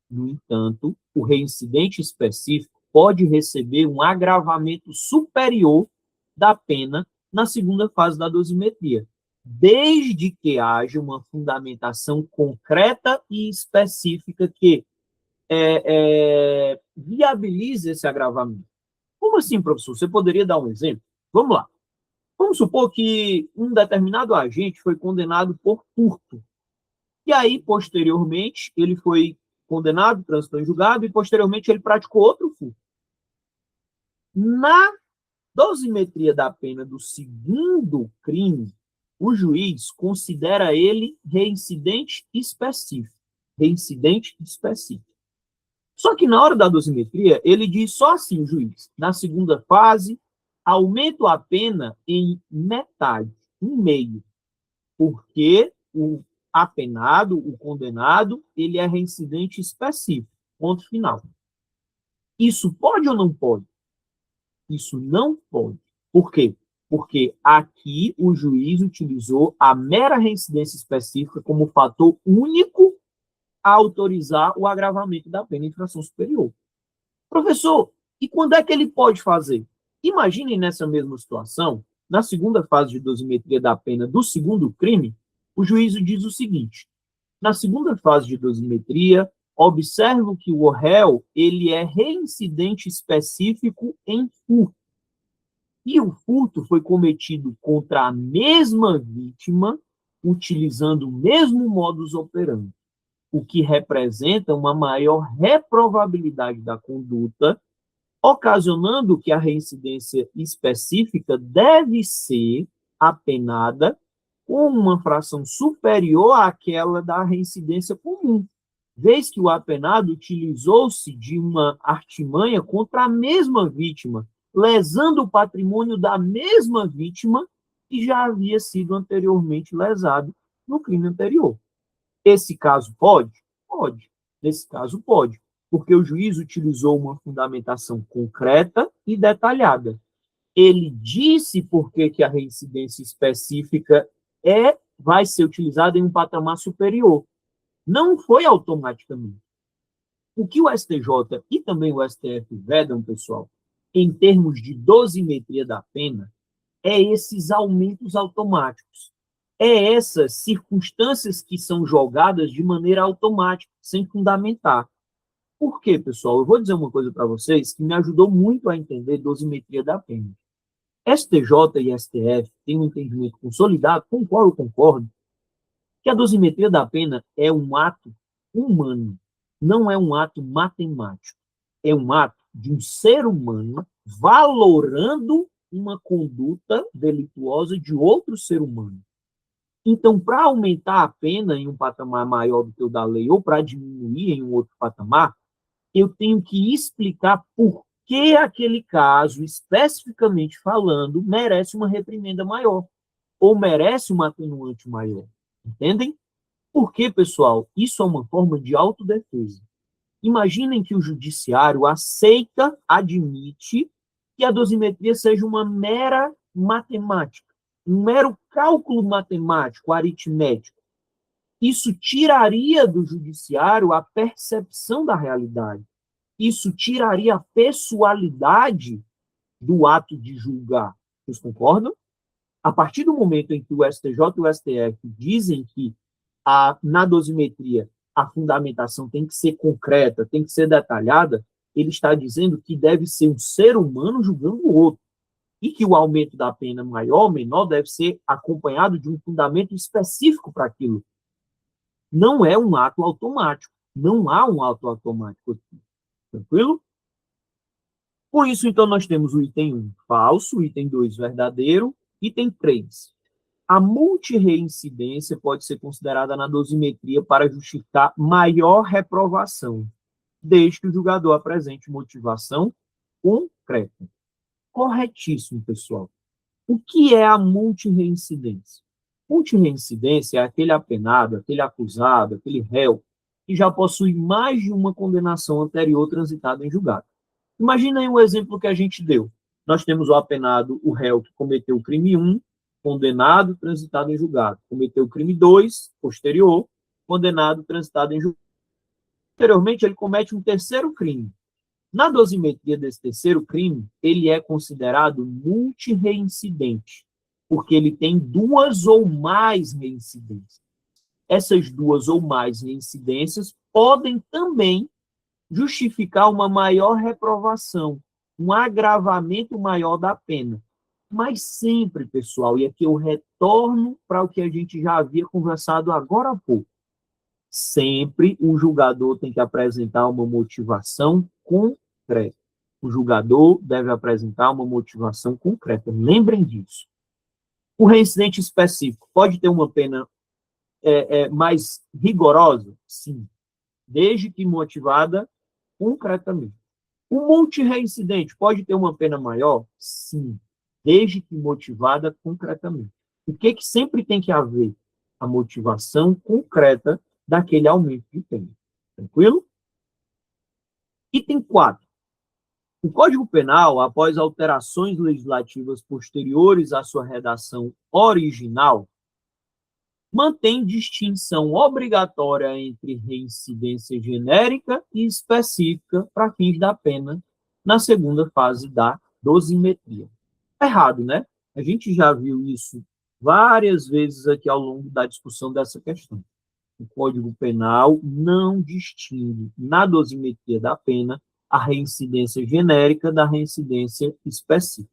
No entanto, o reincidente específico pode receber um agravamento superior da pena na segunda fase da dosimetria, desde que haja uma fundamentação concreta e específica que viabilize esse agravamento. Como assim, professor? Você poderia dar um exemplo? Vamos lá. Vamos supor que um determinado agente foi condenado por furto. E aí, posteriormente, ele foi condenado, transitou em julgado, e posteriormente ele praticou outro furto. Na dosimetria da pena do segundo crime, o juiz considera ele reincidente específico. Reincidente específico. Só que na hora da dosimetria, ele diz só assim, o juiz, na segunda fase, aumento a pena em metade, um meio, porque o apenado, o condenado, ele é reincidente específico, ponto final. Isso pode ou não pode? Isso não pode. Por quê? Porque aqui o juiz utilizou a mera reincidência específica como fator único a autorizar o agravamento da pena em infração superior. Professor, e quando é que ele pode fazer? Imaginem nessa mesma situação, na segunda fase de dosimetria da pena do segundo crime, o juízo diz o seguinte: na segunda fase de dosimetria, observo que o réu ele é reincidente específico em furto. E o furto foi cometido contra a mesma vítima, utilizando o mesmo modus operandi, o que representa uma maior reprovabilidade da conduta, ocasionando que a reincidência específica deve ser apenada com uma fração superior àquela da reincidência comum, vez que o apenado utilizou-se de uma artimanha contra a mesma vítima, lesando o patrimônio da mesma vítima que já havia sido anteriormente lesado no crime anterior. Esse caso pode? Pode. Nesse caso, pode, porque o juiz utilizou uma fundamentação concreta e detalhada. Ele disse por que a reincidência específica vai ser utilizada em um patamar superior. Não foi automaticamente. O que o STJ e também o STF vedam, pessoal, em termos de dosimetria da pena, é esses aumentos automáticos. É essas circunstâncias que são jogadas de maneira automática, sem fundamentar. Por quê, pessoal? Eu vou dizer uma coisa para vocês que me ajudou muito a entender dosimetria da pena. STJ e STF têm um entendimento consolidado, com o qual eu concordo, que a dosimetria da pena é um ato humano, não é um ato matemático. É um ato de um ser humano valorando uma conduta delituosa de outro ser humano. Então, para aumentar a pena em um patamar maior do que o da lei ou para diminuir em um outro patamar, eu tenho que explicar por que aquele caso, especificamente falando, merece uma reprimenda maior ou merece uma atenuante maior. Entendem? Porque, pessoal, isso é uma forma de autodefesa. Imaginem que o judiciário aceita, admite que a dosimetria seja uma mera matemática, um mero cálculo matemático, aritmético. Isso tiraria do judiciário a percepção da realidade. Isso tiraria a pessoalidade do ato de julgar. Vocês concordam? A partir do momento em que o STJ e o STF dizem que na dosimetria a fundamentação tem que ser concreta, tem que ser detalhada, ele está dizendo que deve ser um ser humano julgando o outro. E que o aumento da pena maior ou menor deve ser acompanhado de um fundamento específico para aquilo. Não é um ato automático. Não há um ato automático aqui. Tranquilo? Por isso, então, nós temos o item 1 falso, o item 2 verdadeiro, item 3. A multirreincidência pode ser considerada na dosimetria para justificar maior reprovação, desde que o julgador apresente motivação concreta. Corretíssimo, pessoal. O que é a multirreincidência? Multirreincidência é aquele apenado, aquele acusado, aquele réu que já possui mais de uma condenação anterior transitada em julgado. Imagina aí um exemplo que a gente deu. Nós temos o apenado, o réu que cometeu o crime 1, condenado, transitado em julgado. Cometeu o crime 2, posterior, condenado, transitado em julgado. Posteriormente, ele comete um terceiro crime. Na dosimetria desse terceiro crime, ele é considerado multirreincidente, porque ele tem duas ou mais reincidências. Essas duas ou mais reincidências podem também justificar uma maior reprovação, um agravamento maior da pena. Mas sempre, pessoal, e aqui eu retorno para o que a gente já havia conversado agora há pouco, sempre o julgador tem que apresentar uma motivação concreta. O julgador deve apresentar uma motivação concreta. Lembrem disso. O reincidente específico pode ter uma pena mais rigorosa? Sim, desde que motivada concretamente. O multirreincidente pode ter uma pena maior? Sim, desde que motivada concretamente. O que sempre tem que haver? A motivação concreta daquele aumento de pena. Tranquilo? Item 4. O Código Penal, após alterações legislativas posteriores à sua redação original, mantém distinção obrigatória entre reincidência genérica e específica para fins da pena na segunda fase da dosimetria. Errado, né? A gente já viu isso várias vezes aqui ao longo da discussão dessa questão. O Código Penal não distingue na dosimetria da pena a reincidência genérica da reincidência específica.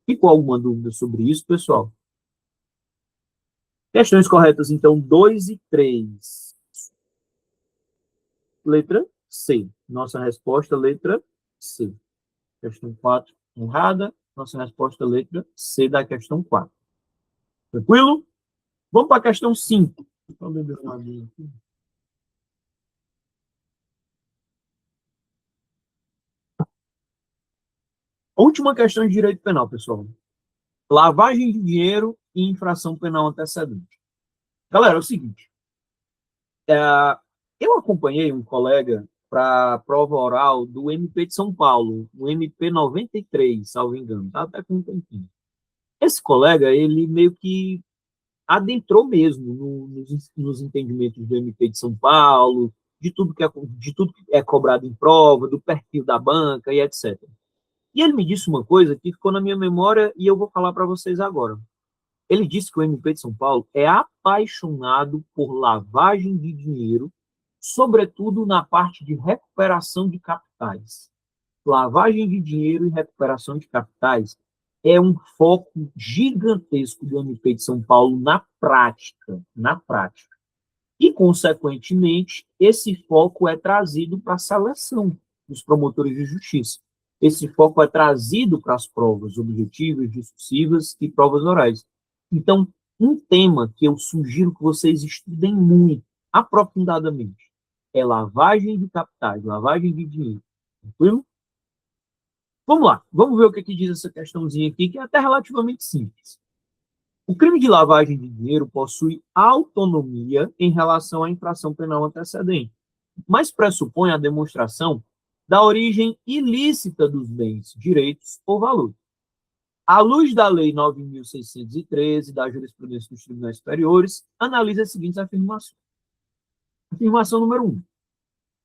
Ficou alguma dúvida sobre isso, pessoal? Questões corretas, então, 2 e 3. Letra C. Nossa resposta, letra C. Questão 4, errada. Nossa resposta, letra C da questão 4. Tranquilo? Vamos para a questão 5. Deixa eu beber uma aguinha aqui. Última questão de direito penal, pessoal. Lavagem de dinheiro e infração penal antecedente. Galera, é o seguinte. Eu acompanhei um colega para a prova oral do MP de São Paulo, o MP 93, salvo engano, tá até com um tempinho. Esse colega, ele meio que adentrou mesmo nos entendimentos do MP de São Paulo, de tudo que é cobrado em prova, do perfil da banca e etc. E ele me disse uma coisa que ficou na minha memória e eu vou falar para vocês agora. Ele disse que o MP de São Paulo é apaixonado por lavagem de dinheiro, sobretudo na parte de recuperação de capitais. Lavagem de dinheiro e recuperação de capitais é um foco gigantesco do MP de São Paulo na prática, na prática. E, consequentemente, esse foco é trazido para a seleção dos promotores de justiça. Esse foco é trazido para as provas objetivas, discursivas e provas orais. Então, um tema que eu sugiro que vocês estudem muito, aprofundadamente, é lavagem de capitais, lavagem de dinheiro. Tranquilo? Vamos lá, vamos ver o que diz essa questãozinha aqui, que é até relativamente simples. O crime de lavagem de dinheiro possui autonomia em relação à infração penal antecedente, mas pressupõe a demonstração da origem ilícita dos bens, direitos ou valores. À luz da Lei 9.613, da jurisprudência dos tribunais superiores, analisa as seguintes afirmações. Afirmação número 1.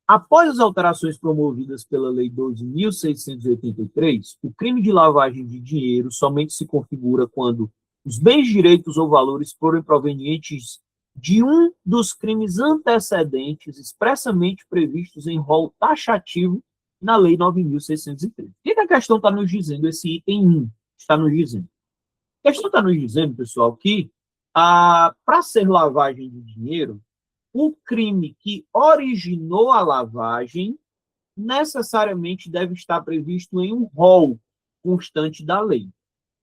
Após as alterações promovidas pela Lei 12.683, o crime de lavagem de dinheiro somente se configura quando os bens, direitos ou valores forem provenientes de um dos crimes antecedentes expressamente previstos em rol taxativo na Lei 9.613. O que a questão está nos dizendo? Esse item 1 está nos dizendo. A questão está nos dizendo, pessoal, que para ser lavagem de dinheiro, o crime que originou a lavagem necessariamente deve estar previsto em um rol constante da lei.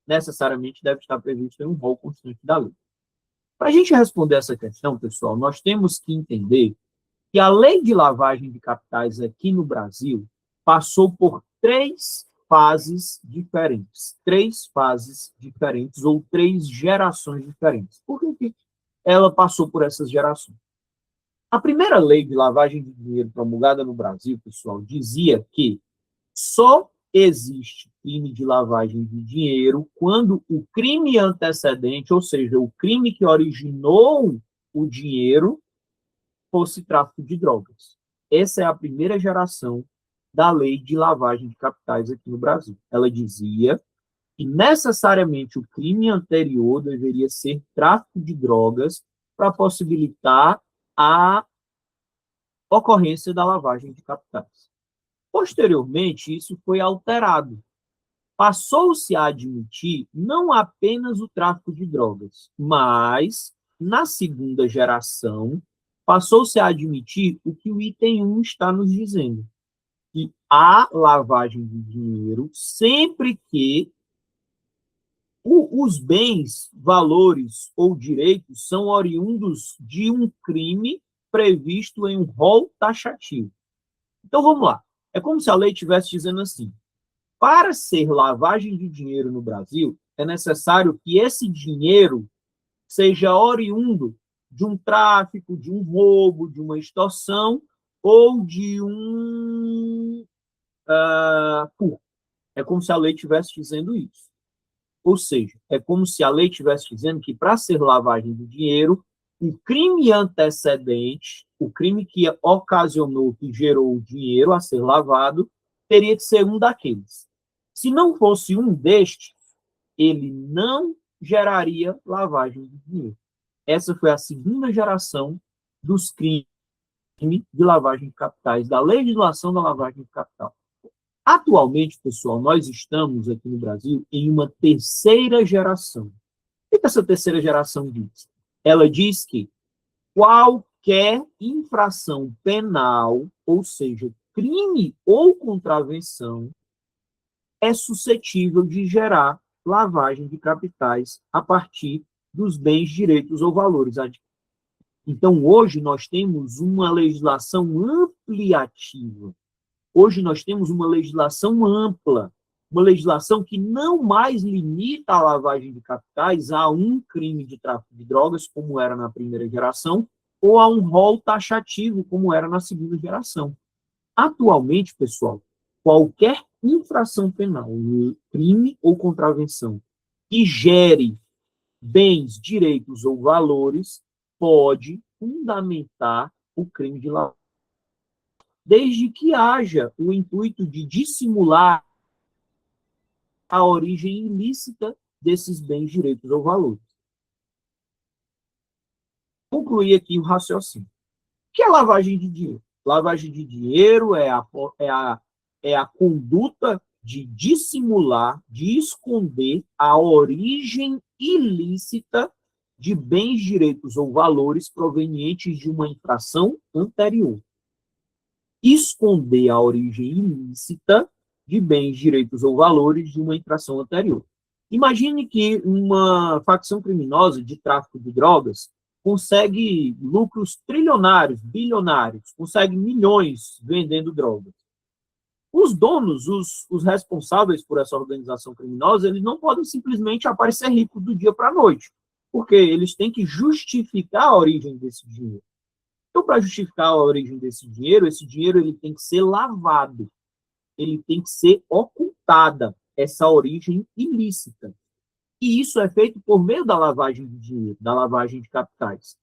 Necessariamente deve estar previsto em um rol constante da lei. Para a gente responder essa questão, pessoal, nós temos que entender que a lei de lavagem de capitais aqui no Brasil passou por três fases diferentes. Três fases diferentes ou três gerações diferentes. Por que ela passou por essas gerações? A primeira lei de lavagem de dinheiro promulgada no Brasil, pessoal, dizia que só existe crime de lavagem de dinheiro quando o crime antecedente, ou seja, o crime que originou o dinheiro, fosse tráfico de drogas. Essa é a primeira geração da lei de lavagem de capitais aqui no Brasil. Ela dizia que necessariamente o crime anterior deveria ser tráfico de drogas para possibilitar a ocorrência da lavagem de capitais. Posteriormente, isso foi alterado. Passou-se a admitir não apenas o tráfico de drogas, mas, na segunda geração, passou-se a admitir o que o item 1 está nos dizendo, que há lavagem de dinheiro sempre que os bens, valores ou direitos são oriundos de um crime previsto em um rol taxativo. Então, vamos lá. É como se a lei estivesse dizendo assim, para ser lavagem de dinheiro no Brasil, é necessário que esse dinheiro seja oriundo de um tráfico, de um roubo, de uma extorsão ou de um furto. É como se a lei estivesse dizendo isso. Ou seja, é como se a lei estivesse dizendo que, para ser lavagem de dinheiro, o crime antecedente, o crime que ocasionou, que gerou o dinheiro a ser lavado, teria que ser um daqueles. Se não fosse um destes, ele não geraria lavagem de dinheiro. Essa foi a segunda geração dos crimes de lavagem de capitais, da legislação da lavagem de capital. Atualmente, pessoal, nós estamos aqui no Brasil em uma terceira geração. O que essa terceira geração diz? Ela diz que qualquer infração penal, ou seja, crime ou contravenção, é suscetível de gerar lavagem de capitais a partir dos bens, direitos ou valores adquiridos. Então, hoje nós temos uma legislação ampliativa. Hoje nós temos uma legislação ampla, uma legislação que não mais limita a lavagem de capitais a um crime de tráfico de drogas, como era na primeira geração, ou a um rol taxativo, como era na segunda geração. Atualmente, pessoal, qualquer infração penal, crime ou contravenção, que gere bens, direitos ou valores, pode fundamentar o crime de lavagem, desde que haja o intuito de dissimular a origem ilícita desses bens, direitos ou valores. Concluir aqui o raciocínio. O que é lavagem de dinheiro? Lavagem de dinheiro é a conduta de dissimular, de esconder a origem ilícita de bens, direitos ou valores provenientes de uma infração anterior. Esconder a origem ilícita de bens, direitos ou valores de uma infração anterior. Imagine que uma facção criminosa de tráfico de drogas consegue lucros trilionários, bilionários, consegue milhões vendendo drogas. Os donos, os responsáveis por essa organização criminosa, eles não podem simplesmente aparecer ricos do dia para a noite, porque eles têm que justificar a origem desse dinheiro. Então, para justificar a origem desse dinheiro, esse dinheiro ele tem que ser lavado, ele tem que ser ocultada, essa origem ilícita. E isso é feito por meio da lavagem de dinheiro, da lavagem de capitais.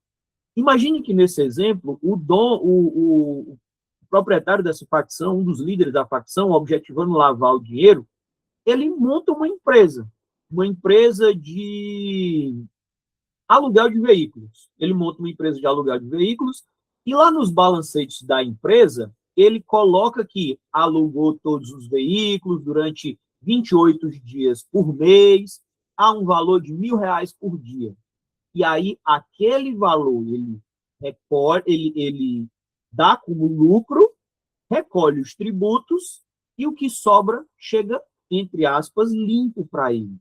Imagine que, nesse exemplo, o proprietário dessa facção, um dos líderes da facção, objetivando lavar o dinheiro, ele monta uma empresa de aluguel de veículos. Ele monta uma empresa de aluguel de veículos e lá nos balancetes da empresa, ele coloca que alugou todos os veículos durante 28 dias por mês, a um valor de R$ 1.000 por dia. E aí, aquele valor, ele dá como lucro, recolhe os tributos e o que sobra chega, entre aspas, limpo para ele.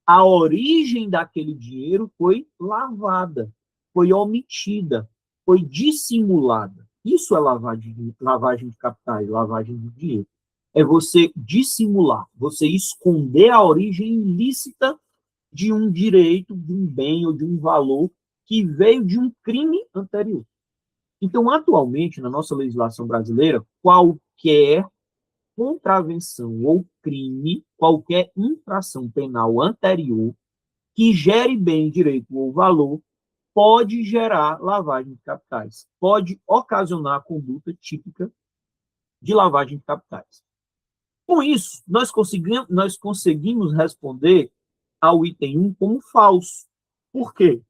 A origem daquele dinheiro foi lavada, foi omitida, foi dissimulada. Isso é lavagem de capitais, lavagem de dinheiro. É você dissimular, você esconder a origem ilícita de um direito, de um bem ou de um valor que veio de um crime anterior. Então, atualmente, na nossa legislação brasileira, qualquer contravenção ou crime, qualquer infração penal anterior que gere bem, direito ou valor, pode gerar lavagem de capitais, pode ocasionar a conduta típica de lavagem de capitais. Com isso, nós conseguimos responder ao item 1 como falso. Por quê?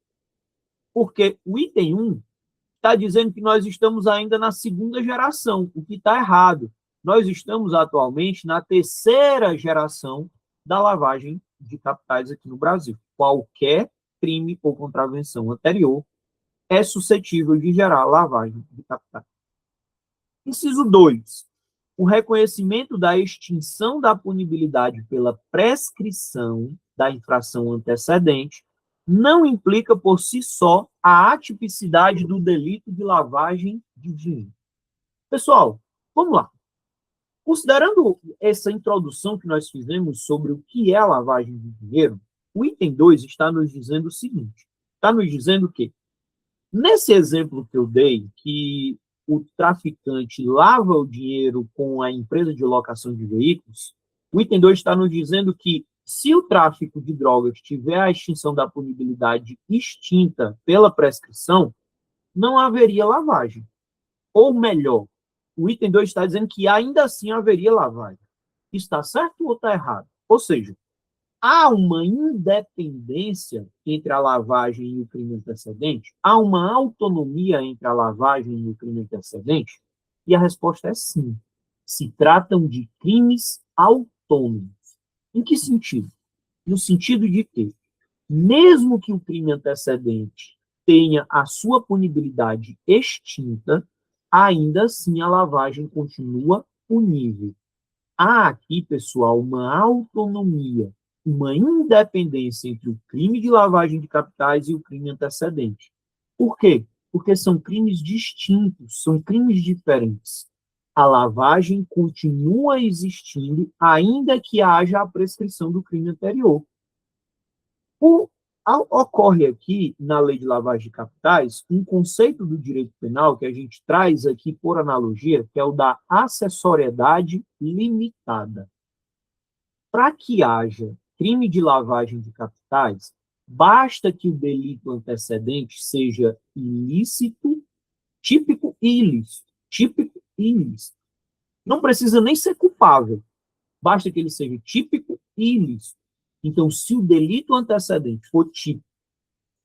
Porque o item 1 está dizendo que nós estamos ainda na segunda geração, o que está errado. Nós estamos atualmente na terceira geração da lavagem de capitais aqui no Brasil. Qualquer crime ou contravenção anterior é suscetível de gerar lavagem de capitais. Inciso 2. O reconhecimento da extinção da punibilidade pela prescrição da infração antecedente não implica por si só a atipicidade do delito de lavagem de dinheiro. Pessoal, vamos lá. Considerando essa introdução que nós fizemos sobre o que é a lavagem de dinheiro, o item 2 está nos dizendo o seguinte, está nos dizendo que, nesse exemplo que eu dei, que o traficante lava o dinheiro com a empresa de locação de veículos, O item 2 está nos dizendo que, se o tráfico de drogas tiver a extinção da punibilidade extinta pela prescrição, não haveria lavagem. Ou melhor, o item 2 está dizendo que ainda assim haveria lavagem. Está certo ou está errado? Ou seja, há uma independência entre a lavagem e o crime antecedente? Há uma autonomia entre a lavagem e o crime antecedente? E a resposta é sim. Se tratam de crimes autônomos. Em que sentido? No sentido de que, mesmo que o crime antecedente tenha a sua punibilidade extinta, ainda assim a lavagem continua punível. Há aqui, pessoal, uma autonomia, uma independência entre o crime de lavagem de capitais e o crime antecedente. Por quê? Porque são crimes distintos, são crimes diferentes. A lavagem continua existindo, ainda que haja a prescrição do crime anterior. Ocorre aqui, na lei de lavagem de capitais, um conceito do direito penal que a gente traz aqui por analogia, que é o da acessoriedade limitada. Para que haja crime de lavagem de capitais, basta que o delito antecedente seja ilícito, típico e ilícito. Típico e ilícito. Não precisa nem ser culpável, basta que ele seja típico e ilícito. Então, se o delito antecedente for típico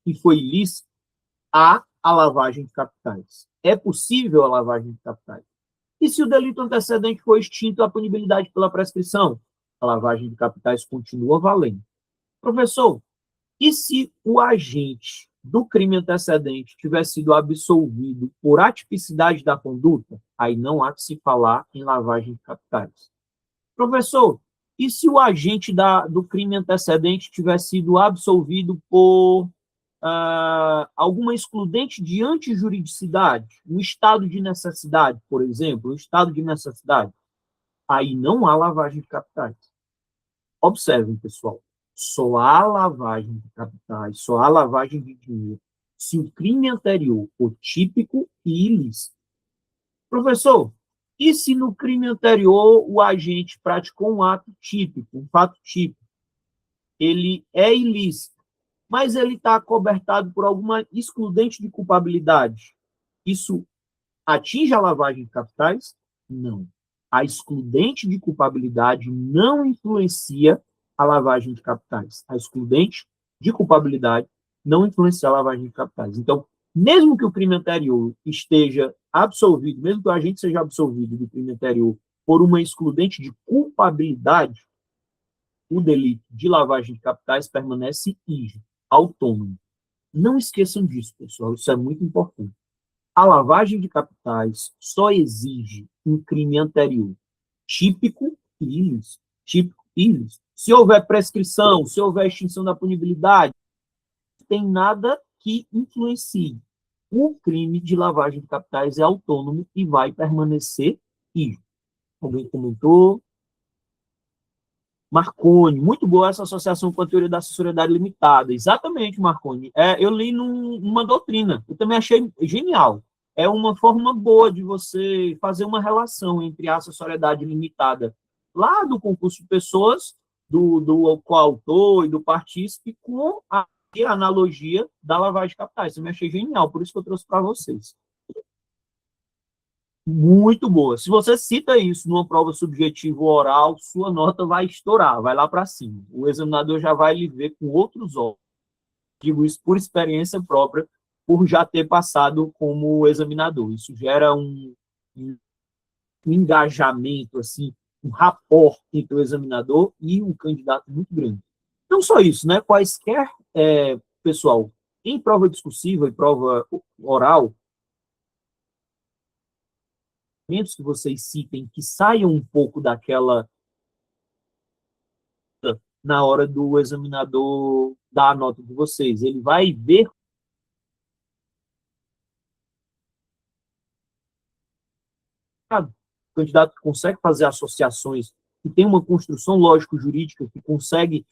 e foi ilícito, há a lavagem de capitais. É possível a lavagem de capitais. E se o delito antecedente for extinto, a punibilidade pela prescrição? A lavagem de capitais continua valendo. Professor, e se o agente do crime antecedente tiver sido absolvido por atipicidade da conduta? Aí não há que se falar em lavagem de capitais. Professor, e se o agente do crime antecedente tiver sido absolvido por alguma excludente de antijuridicidade, um estado de necessidade, por exemplo, um estado de necessidade? Aí não há lavagem de capitais. Observem, pessoal, só há lavagem de capitais, só há lavagem de dinheiro se o crime anterior for típico e ilícito. Professor, e se no crime anterior o agente praticou um ato típico, um fato típico, ele é ilícito, mas ele está acobertado por alguma excludente de culpabilidade? Isso atinge a lavagem de capitais? Não. A excludente de culpabilidade não influencia a lavagem de capitais. A excludente de culpabilidade não influencia a lavagem de capitais. Então, mesmo que o crime anterior esteja absolvido, mesmo que o agente seja absolvido do crime anterior por uma excludente de culpabilidade, o delito de lavagem de capitais permanece autônomo. Não esqueçam disso, pessoal, isso é muito importante. A lavagem de capitais só exige um crime anterior típico e ilícito. Típico e ilícito. Se houver prescrição, se houver extinção da punibilidade, não tem nada que influencie. O crime de lavagem de capitais é autônomo e vai permanecer ilícito. Alguém comentou? Marconi, muito boa essa associação com a teoria da acessoriedade limitada. Exatamente, Marconi. Eu li numa doutrina, eu também achei genial. É uma forma boa de você fazer uma relação entre a acessoriedade limitada lá do concurso de pessoas, do coautor e do partícipe, com a analogia da lavagem de capitais. Eu também achei genial, por isso que eu trouxe para vocês. Muito boa. Se você cita isso numa prova subjetiva oral, sua nota vai estourar, vai lá para cima. O examinador já vai lhe ver com outros olhos. Digo isso por experiência própria, por já ter passado como examinador. Isso gera um engajamento, assim, um rapport entre o examinador e o candidato muito grande. Não só isso, né? Quaisquer, pessoal, em prova discursiva e prova oral, que vocês citem que saiam um pouco daquela na hora do examinador dar a nota de vocês. Ele vai ver o candidato que consegue fazer associações, que tem uma construção lógico-jurídica, que consegue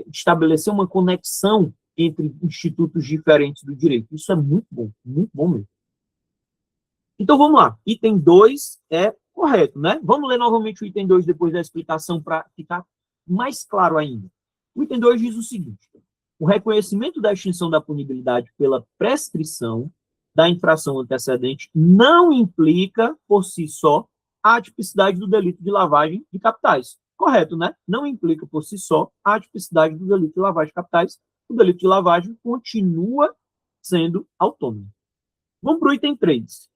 estabelecer uma conexão entre institutos diferentes do direito. Isso é muito bom mesmo. Então, vamos lá. Item 2 é Correto, né? Vamos ler novamente o item 2 depois da explicação para ficar mais claro ainda. O item 2 diz o seguinte: o reconhecimento da extinção da punibilidade pela prescrição da infração antecedente não implica, por si só, a tipicidade do delito de lavagem de capitais. Correto, né? Não implica, por si só, a tipicidade do delito de lavagem de capitais. O delito de lavagem continua sendo autônomo. Vamos para o item 3.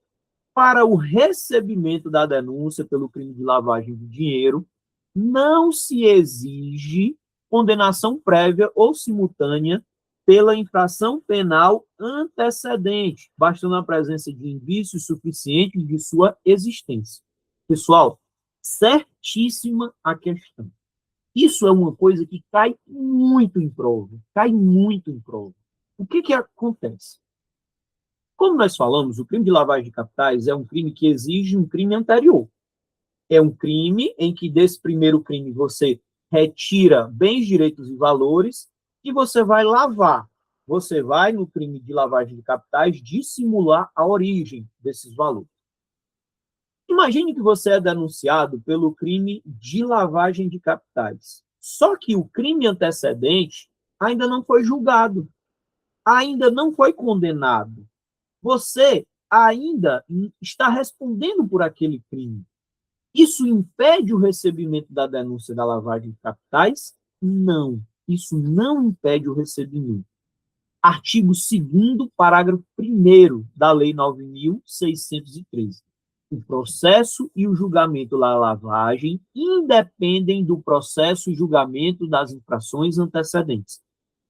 Para o recebimento da denúncia pelo crime de lavagem de dinheiro, não se exige condenação prévia ou simultânea pela infração penal antecedente, bastando a presença de indícios suficientes de sua existência. Pessoal, certíssima a questão. Isso é uma coisa que cai muito em prova, cai muito em prova. O que acontece? Como nós falamos, o crime de lavagem de capitais é um crime que exige um crime anterior. É um crime em que desse primeiro crime você retira bens, direitos e valores e você vai lavar. Você vai, no crime de lavagem de capitais, dissimular a origem desses valores. Imagine que você é denunciado pelo crime de lavagem de capitais. Só que o crime antecedente ainda não foi julgado, ainda não foi condenado. Você ainda está respondendo por aquele crime. Isso impede o recebimento da denúncia da lavagem de capitais? Não. Isso não impede o recebimento. Artigo 2º, parágrafo 1º da Lei 9.613. O processo e o julgamento da lavagem independem do processo e julgamento das infrações antecedentes.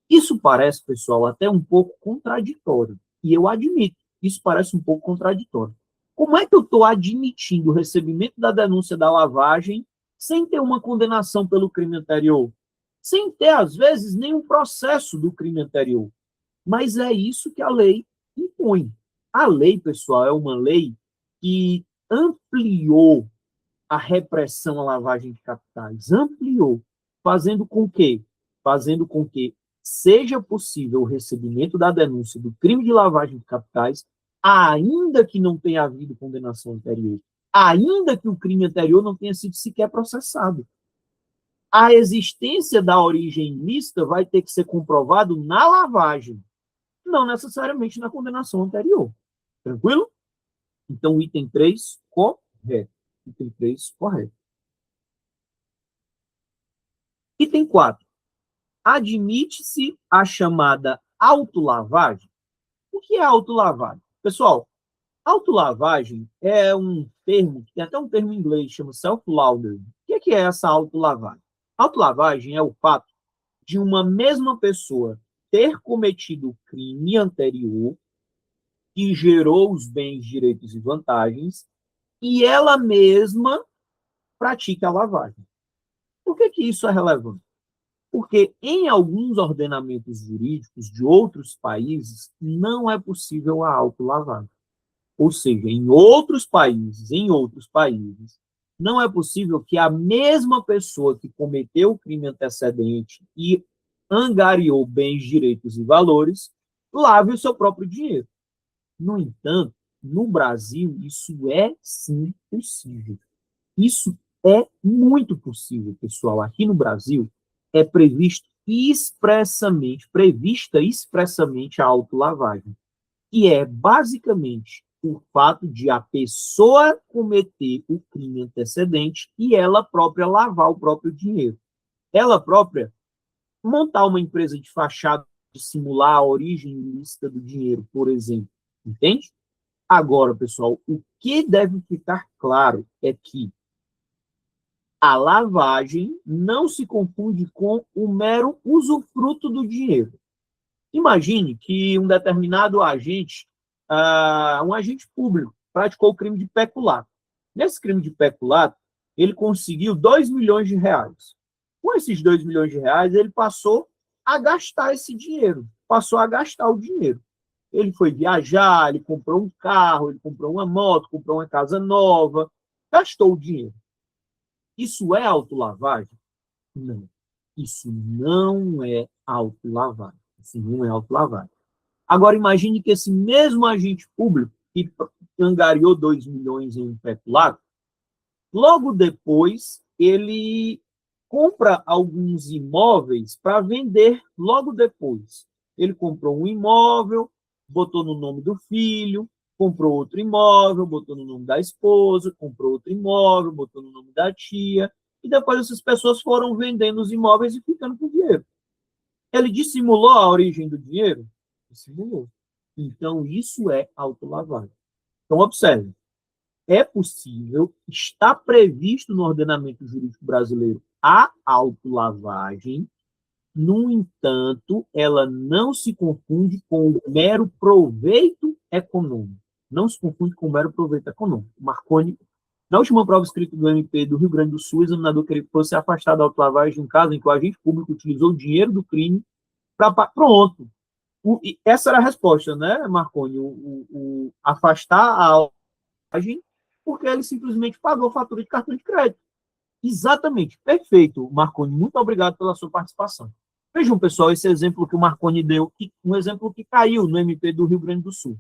Isso parece, pessoal, até um pouco contraditório. E eu admito, isso parece um pouco contraditório. Como é que eu estou admitindo o recebimento da denúncia da lavagem sem ter uma condenação pelo crime anterior? Sem ter, às vezes, nenhum processo do crime anterior. Mas é isso que a lei impõe. A lei, pessoal, é uma lei que ampliou a repressão à lavagem de capitais. Ampliou. Fazendo com que? Fazendo com que seja possível o recebimento da denúncia do crime de lavagem de capitais, ainda que não tenha havido condenação anterior, ainda que o crime anterior não tenha sido sequer processado. A existência da origem ilícita vai ter que ser comprovado na lavagem, não necessariamente na condenação anterior. Tranquilo? Então, item 3, correto. Item 3, correto. Item 4. Admite-se a chamada autolavagem. O que é autolavagem? Pessoal, autolavagem é um termo, tem até um termo em inglês, chama self-laundering. O que é essa autolavagem? Autolavagem é o fato de uma mesma pessoa ter cometido o crime anterior que gerou os bens, direitos e vantagens e ela mesma pratica a lavagem. Por que isso é relevante? Porque em alguns ordenamentos jurídicos de outros países não é possível a autolavagem. Ou seja, em outros países, não é possível que a mesma pessoa que cometeu o crime antecedente e angariou bens, direitos e valores, lave o seu próprio dinheiro. No entanto, no Brasil, isso é sim possível. Isso é muito possível, pessoal. Aqui no Brasil, é prevista expressamente a autolavagem, que é basicamente o fato de a pessoa cometer o crime antecedente e ela própria lavar o próprio dinheiro. Ela própria montar uma empresa de fachada, de simular a origem ilícita do dinheiro, por exemplo. Entende? Agora, pessoal, o que deve ficar claro é que a lavagem não se confunde com o mero usufruto do dinheiro. Imagine que um determinado agente, um agente público, praticou o crime de peculato. Nesse crime de peculato, ele conseguiu 2 milhões de reais. Com esses 2 milhões de reais, ele passou a gastar esse dinheiro, passou a gastar o dinheiro. Ele foi viajar, ele comprou um carro, ele comprou uma moto, comprou uma casa nova, gastou o dinheiro. Isso é autolavagem? Não. Isso não é autolavagem. Isso não é autolavagem. Agora, imagine que esse mesmo agente público que angariou 2 milhões em um peculato, Logo depois, ele compra alguns imóveis para vender logo depois. Ele comprou um imóvel, botou no nome do filho, comprou outro imóvel, botou no nome da esposa, comprou outro imóvel, botou no nome da tia, e depois essas pessoas foram vendendo os imóveis e ficando com dinheiro. Ele dissimulou a origem do dinheiro? Dissimulou. Então, isso é autolavagem. Então, observe, é possível, está previsto no ordenamento jurídico brasileiro a autolavagem, no entanto, ela não se confunde com o mero proveito econômico. Não se confunde com o mero proveito econômico. Marconi, na última prova escrita do MP do Rio Grande do Sul, o examinador queria que fosse afastado da autolavagem de um caso em que o agente público utilizou o dinheiro do crime para... Pronto. Essa era a resposta, né, Marconi? Afastar a autolavagem porque ele simplesmente pagou fatura de cartão de crédito. Exatamente, perfeito, Marconi. Muito obrigado pela sua participação. Vejam, pessoal, esse exemplo que o Marconi deu, um exemplo que caiu no MP do Rio Grande do Sul.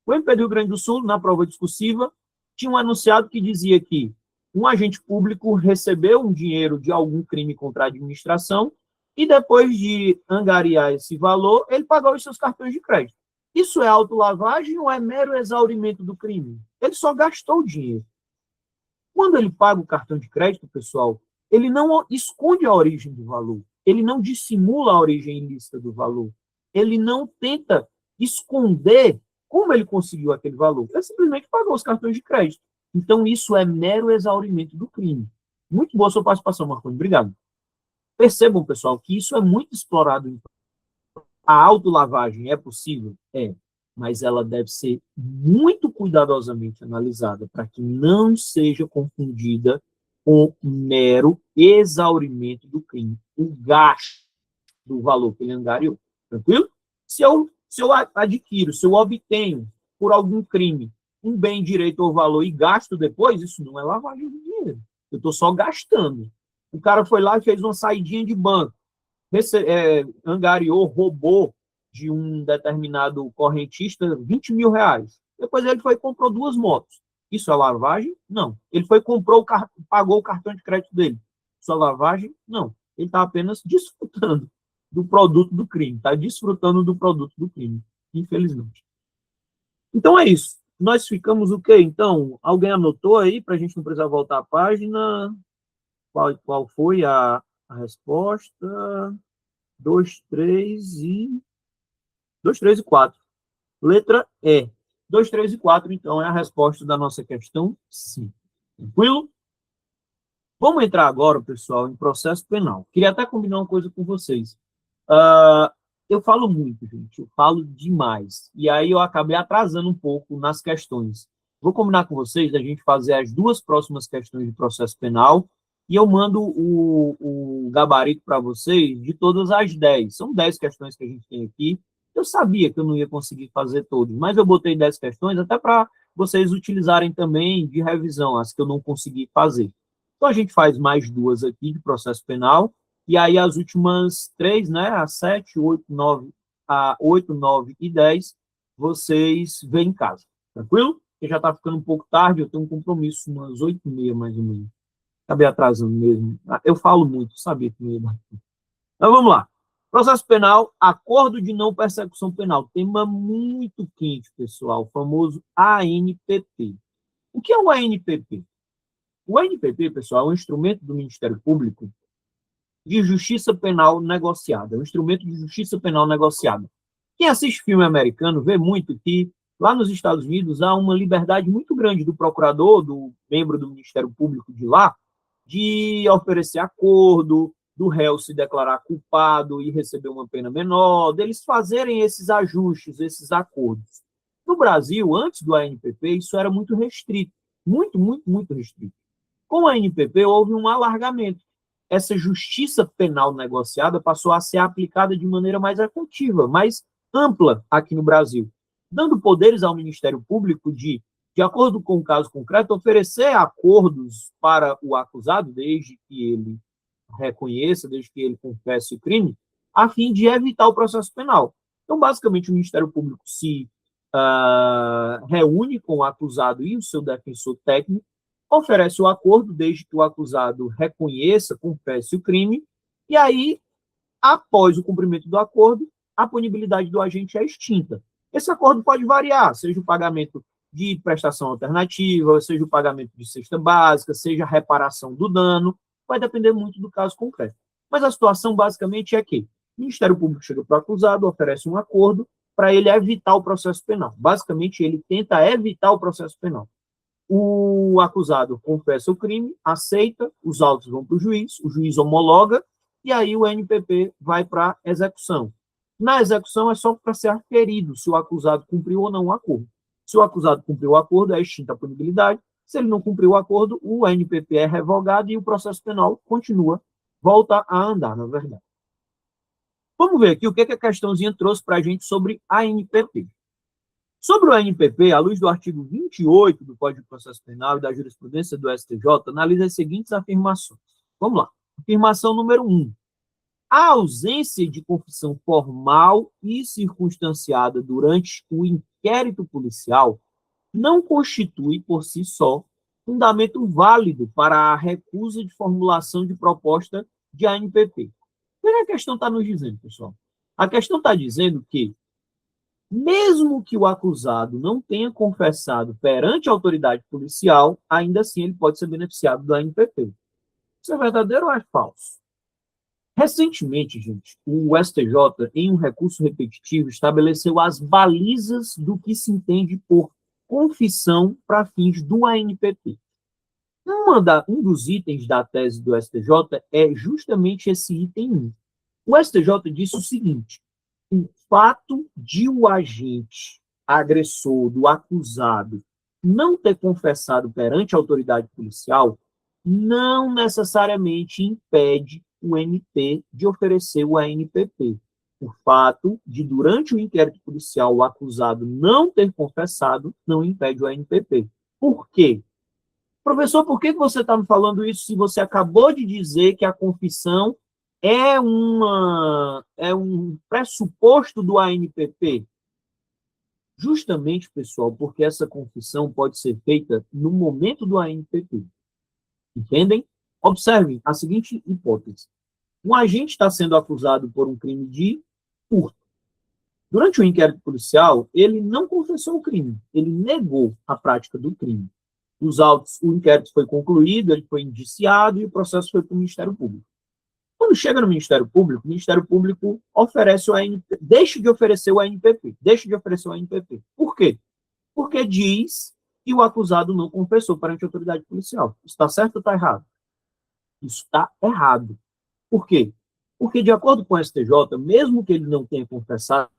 O MP do Rio Grande do Sul, na prova discursiva, tinha um anunciado que dizia que um agente público recebeu um dinheiro de algum crime contra a administração e depois de angariar esse valor, ele pagou os seus cartões de crédito. Isso é autolavagem ou é mero exaurimento do crime? Ele só gastou o dinheiro. Quando ele paga o cartão de crédito, pessoal, ele não esconde a origem do valor, ele não dissimula a origem ilícita do valor, ele não tenta esconder como ele conseguiu aquele valor, ele simplesmente pagou os cartões de crédito. Então, isso é mero exaurimento do crime. Muito boa sua participação, Marconi, obrigado. Percebam, pessoal, que isso é muito explorado. A autolavagem é possível? É, mas ela deve ser muito cuidadosamente analisada para que não seja confundida com mero exaurimento do crime, o gasto do valor que ele angariou. Tranquilo? Se eu adquiro, se eu obtenho por algum crime um bem, direito ou valor e gasto depois, isso não é lavagem de dinheiro. Eu estou só gastando. O cara foi lá e fez uma saidinha de banco, angariou, roubou de um determinado correntista 20 mil reais. Depois ele foi e comprou 2 motos. Isso é lavagem? Não. Ele foi comprou pagou o cartão de crédito dele. Isso é lavagem? Não. Ele está apenas desfrutando do produto do crime. Está desfrutando do produto do crime, infelizmente. Então é isso. Nós ficamos o quê? Então, alguém anotou aí para a gente não precisar voltar à página? Qual foi a resposta? 2, 3 e 4. Letra E. 2, 3 e 4, então, é a resposta da nossa questão, sim. Tranquilo? Vamos entrar agora, pessoal, em processo penal. Queria até combinar uma coisa com vocês. Eu falo muito, gente. Eu falo demais. E aí eu acabei atrasando um pouco nas questões. Vou combinar com vocês da gente fazer as 2 próximas questões de processo penal e eu mando o gabarito para vocês de todas as 10. São 10 questões que a gente tem aqui. Eu sabia que eu não ia conseguir fazer todas, mas eu botei 10 questões até para vocês utilizarem também de revisão, as que eu não consegui fazer. Então, a gente faz mais 2 aqui de processo penal, e aí as últimas 3, né, a 7, 8, 9 e 10, vocês veem em casa. Tranquilo? Porque já está ficando um pouco tarde, eu tenho um compromisso umas 8h30, mais ou menos. Acabei atrasando mesmo. Eu falo muito, sabia que não ia dar. Então, vamos lá. Processo penal, acordo de não persecução penal. Tema muito quente, pessoal, o famoso ANPP. O que é o ANPP? O ANPP, pessoal, é um instrumento do Ministério Público de justiça penal negociada. É um instrumento de justiça penal negociada. Quem assiste filme americano vê muito que lá nos Estados Unidos há uma liberdade muito grande do procurador, do membro do Ministério Público de lá, de oferecer acordo, do réu se declarar culpado e receber uma pena menor, deles fazerem esses ajustes, esses acordos. No Brasil, antes do ANPP, isso era muito restrito, muito, muito, muito restrito. Com a ANPP, houve um alargamento. Essa justiça penal negociada passou a ser aplicada de maneira mais efetiva, mais ampla aqui no Brasil, dando poderes ao Ministério Público de acordo com o caso concreto, oferecer acordos para o acusado, desde que ele reconheça, desde que ele confesse o crime, a fim de evitar o processo penal. Então, basicamente, o Ministério Público se reúne com o acusado e o seu defensor técnico oferece o acordo, desde que o acusado reconheça, confesse o crime, e aí, após o cumprimento do acordo, a punibilidade do agente é extinta. Esse acordo pode variar, seja o pagamento de prestação alternativa, seja o pagamento de cesta básica, seja a reparação do dano, vai depender muito do caso concreto. Mas a situação basicamente é que o Ministério Público chega para o acusado, oferece um acordo para ele evitar o processo penal. Basicamente, ele tenta evitar o processo penal. O acusado confessa o crime, aceita, os autos vão para o juiz homologa, e aí o NPP vai para a execução. Na execução é só para ser aferido se o acusado cumpriu ou não o acordo. Se o acusado cumpriu o acordo, é extinta a punibilidade. Se ele não cumpriu o acordo, o NPP é revogado e o processo penal continua, volta a andar, na verdade. Vamos ver aqui o que a questãozinha trouxe para a gente sobre a ANPP. Sobre o ANPP, à luz do artigo 28 do Código de Processo Penal e da jurisprudência do STJ, analisa as seguintes afirmações. Vamos lá. Afirmação número 1. A ausência de confissão formal e circunstanciada durante o inquérito policial não constitui, por si só, fundamento válido para a recusa de formulação de proposta de ANPP. O que a questão está nos dizendo, pessoal? A questão está dizendo que, mesmo que o acusado não tenha confessado perante a autoridade policial, ainda assim ele pode ser beneficiado do ANPP. Isso é verdadeiro ou é falso? Recentemente, gente, o STJ, em um recurso repetitivo, estabeleceu as balizas do que se entende por confissão para fins do ANPP. Um dos itens da tese do STJ é justamente esse item 1. O STJ disse o seguinte: o fato de o agente agressor, do acusado, não ter confessado perante a autoridade policial não necessariamente impede o MP de oferecer o ANPP. O fato de, durante o inquérito policial, o acusado não ter confessado não impede o ANPP. Por quê? Professor, por que você está me falando isso se você acabou de dizer que a confissão é um pressuposto do ANPP? Justamente, pessoal, porque essa confissão pode ser feita no momento do ANPP. Entendem? Observem a seguinte hipótese. Um agente está sendo acusado por um crime de furto. Durante o inquérito policial, ele não confessou o crime, ele negou a prática do crime. O inquérito foi concluído, ele foi indiciado e o processo foi para o Ministério Público. Quando chega no Ministério Público, o Ministério Público oferece o ANPP, deixa de oferecer o ANPP. Por quê? Porque diz que o acusado não confessou perante a autoridade policial. Isso está certo ou está errado? Isso está errado. Por quê? Porque, de acordo com o STJ, mesmo que ele não tenha confessado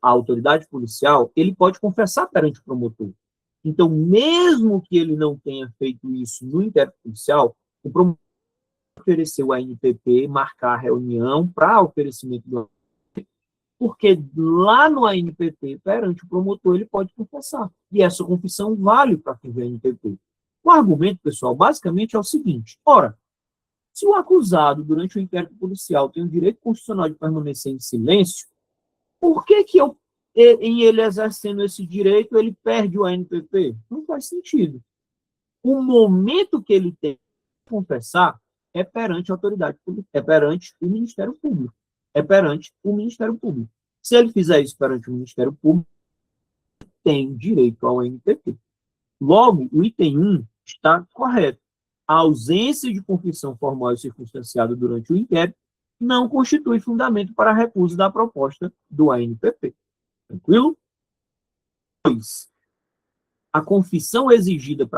à autoridade policial, ele pode confessar perante o promotor. Então, mesmo que ele não tenha feito isso no inquérito policial, o promotor ofereceu a ANPP, marcar a reunião para oferecimento do ANPP, porque lá no ANPP, perante o promotor, ele pode confessar. E essa confissão vale para quem vê a ANPP. O argumento, pessoal, basicamente é o seguinte: ora, se o acusado, durante o inquérito policial, tem o direito constitucional de permanecer em silêncio, por que em ele exercendo esse direito, ele perde o ANPP? Não faz sentido. O momento que ele tem que confessar é perante a autoridade pública, é perante o Ministério Público. Se ele fizer isso perante o Ministério Público, tem direito ao ANPP. Logo, o item 1 está correto. A ausência de confissão formal e circunstanciada durante o inquérito não constitui fundamento para a recusa da proposta do ANPP. Tranquilo? 2. A confissão exigida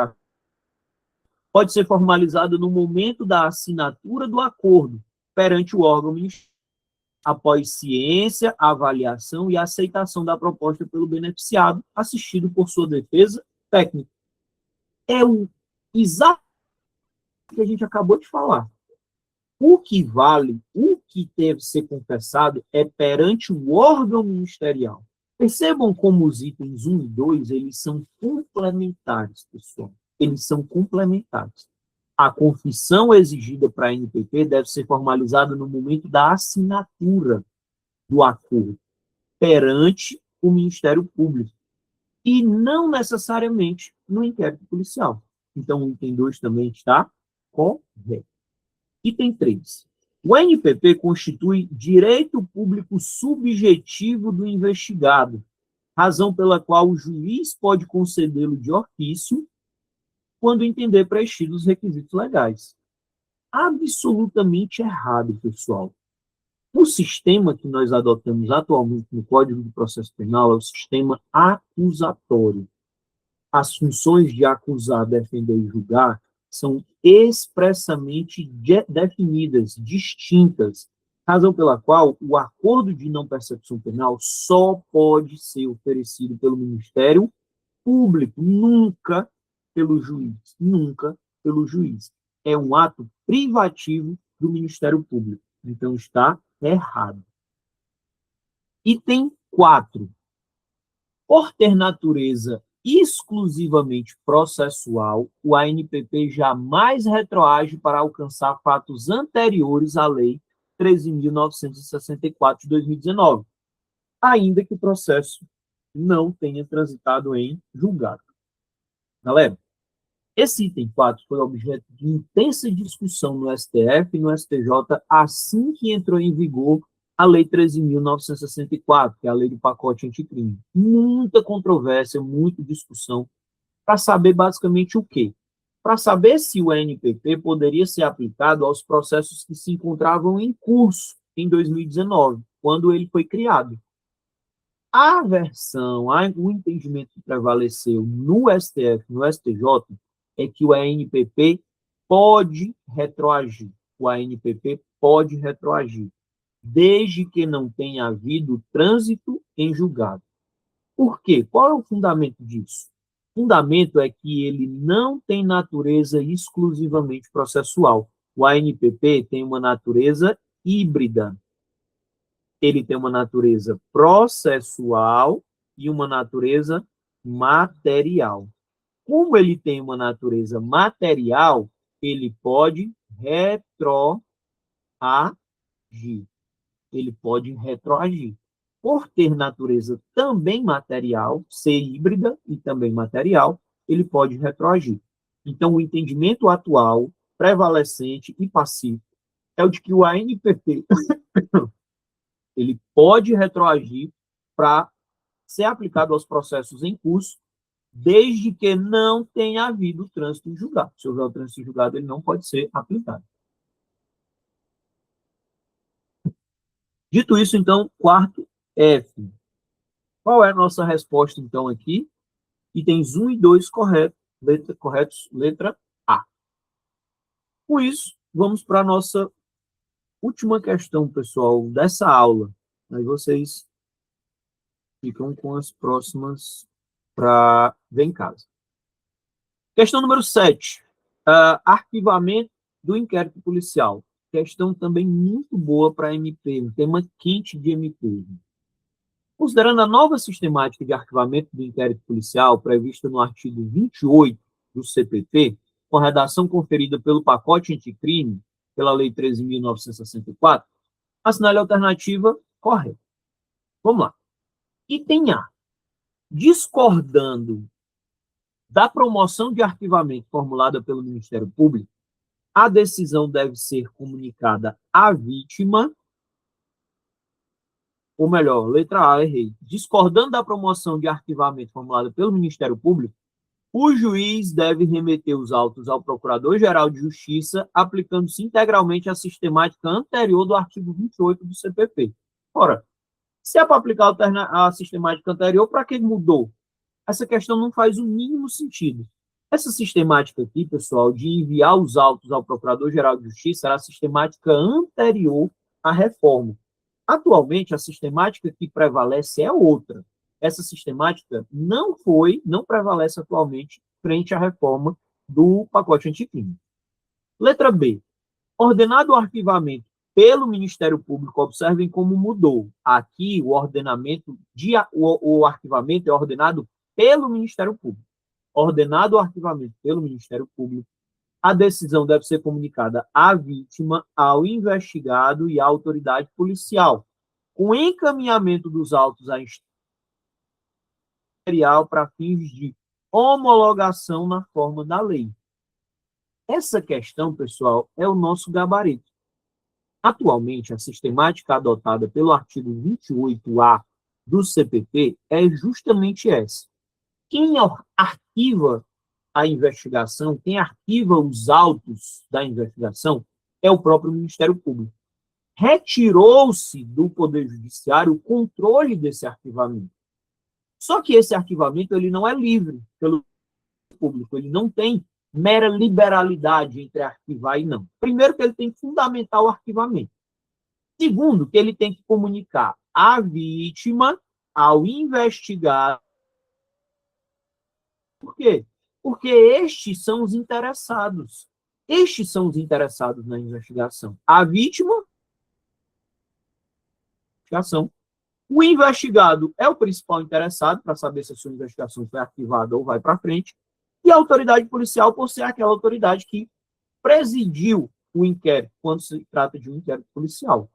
pode ser formalizada no momento da assinatura do acordo perante o órgão ministerial, após ciência, avaliação e aceitação da proposta pelo beneficiado, assistido por sua defesa técnica. É exato que a gente acabou de falar. O que vale, o que deve ser confessado é perante o órgão ministerial. Percebam como os itens 1 e 2, eles são complementares, pessoal. Eles são complementares. A confissão exigida para a ANPP deve ser formalizada no momento da assinatura do acordo perante o Ministério Público e não necessariamente no inquérito policial. Então, o item 2 também está correto. Item 3. O NPP constitui direito público subjetivo do investigado, razão pela qual o juiz pode concedê-lo de ofício quando entender preenchidos os requisitos legais. Absolutamente errado, pessoal. O sistema que nós adotamos atualmente no Código de Processo Penal é o sistema acusatório. As funções de acusar, defender e julgar são expressamente definidas, distintas, razão pela qual o acordo de não persecução penal só pode ser oferecido pelo Ministério Público, nunca pelo juiz, nunca pelo juiz. É um ato privativo do Ministério Público. Então, está errado. Item 4. Por ter natureza exclusivamente processual, o ANPP jamais retroage para alcançar fatos anteriores à Lei 13.964 de 2019, ainda que o processo não tenha transitado em julgado. Galera, esse item 4 foi objeto de intensa discussão no STF e no STJ assim que entrou em vigor a Lei 13.964, que é a Lei do Pacote Anticrime. Muita controvérsia, muita discussão, para saber basicamente o quê? Para saber se o ANPP poderia ser aplicado aos processos que se encontravam em curso em 2019, quando ele foi criado. A versão, o entendimento que prevaleceu no STF, no STJ, é que o ANPP pode retroagir. O ANPP pode retroagir, desde que não tenha havido trânsito em julgado. Por quê? Qual é o fundamento disso? O fundamento é que ele não tem natureza exclusivamente processual. O ANPP tem uma natureza híbrida. Ele tem uma natureza processual e uma natureza material. Como ele tem uma natureza material, ele pode retroagir. Ele pode retroagir. Por ter natureza também material, ser híbrida e também material, ele pode retroagir. Então, o entendimento atual, prevalecente e pacífico é o de que o ANPP ele pode retroagir para ser aplicado aos processos em curso, desde que não tenha havido trânsito em julgado. Se houver o trânsito em julgado, ele não pode ser aplicado. Dito isso, então, quarto F. Qual é a nossa resposta, então, aqui? Itens 1 e 2 corretos, letra A. Com isso, vamos para a nossa última questão, pessoal, dessa aula. Aí vocês ficam com as próximas para ver em casa. Questão número 7. Arquivamento do inquérito policial. Questão também muito boa para MP, um tema quente de MP. Considerando a nova sistemática de arquivamento do inquérito policial prevista no artigo 28 do CPP, com a redação conferida pelo pacote anticrime, pela Lei 13.964, assinale a alternativa correta. Vamos lá. Item A. Discordando da promoção de arquivamento formulada pelo Ministério Público, a decisão deve ser comunicada à vítima, ou melhor, letra A, errei. Discordando da promoção de arquivamento formulada pelo Ministério Público, o juiz deve remeter os autos ao Procurador-Geral de Justiça, aplicando-se integralmente a sistemática anterior do artigo 28 do CPP. Ora, se é para aplicar a sistemática anterior, para que mudou? Essa questão não faz o mínimo sentido. Essa sistemática aqui, pessoal, de enviar os autos ao Procurador-Geral de Justiça era a sistemática anterior à reforma. Atualmente, a sistemática que prevalece é outra. Essa sistemática não prevalece atualmente frente à reforma do pacote anticrime. Letra B. Ordenado o arquivamento pelo Ministério Público, observem como mudou. Aqui, o arquivamento é ordenado pelo Ministério Público. Ordenado o arquivamento pelo Ministério Público, a decisão deve ser comunicada à vítima, ao investigado e à autoridade policial, com encaminhamento dos autos à instância para fins de homologação na forma da lei. Essa questão, pessoal, é o nosso gabarito. Atualmente, a sistemática adotada pelo artigo 28A do CPP é justamente essa. Quem arquiva a investigação, quem arquiva os autos da investigação, é o próprio Ministério Público. Retirou-se do Poder Judiciário o controle desse arquivamento. Só que esse arquivamento ele não é livre pelo público, ele não tem mera liberalidade entre arquivar e não. Primeiro, que ele tem que fundamentar o arquivamento. Segundo, que ele tem que comunicar à vítima, ao investigado. Por quê? Porque estes são os interessados. Estes são os interessados na investigação. A vítima, investigação. O investigado é o principal interessado para saber se a sua investigação foi arquivada ou vai para frente. E a autoridade policial, por ser aquela autoridade que presidiu o inquérito, quando se trata de um inquérito policial.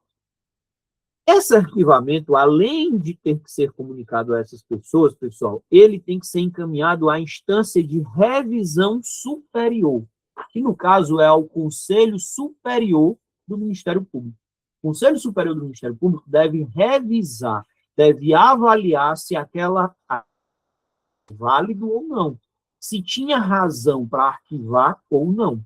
Esse arquivamento, além de ter que ser comunicado a essas pessoas, pessoal, ele tem que ser encaminhado à instância de revisão superior, que no caso é ao Conselho Superior do Ministério Público. O Conselho Superior do Ministério Público deve revisar, deve avaliar se aquela é válido ou não, se tinha razão para arquivar ou não.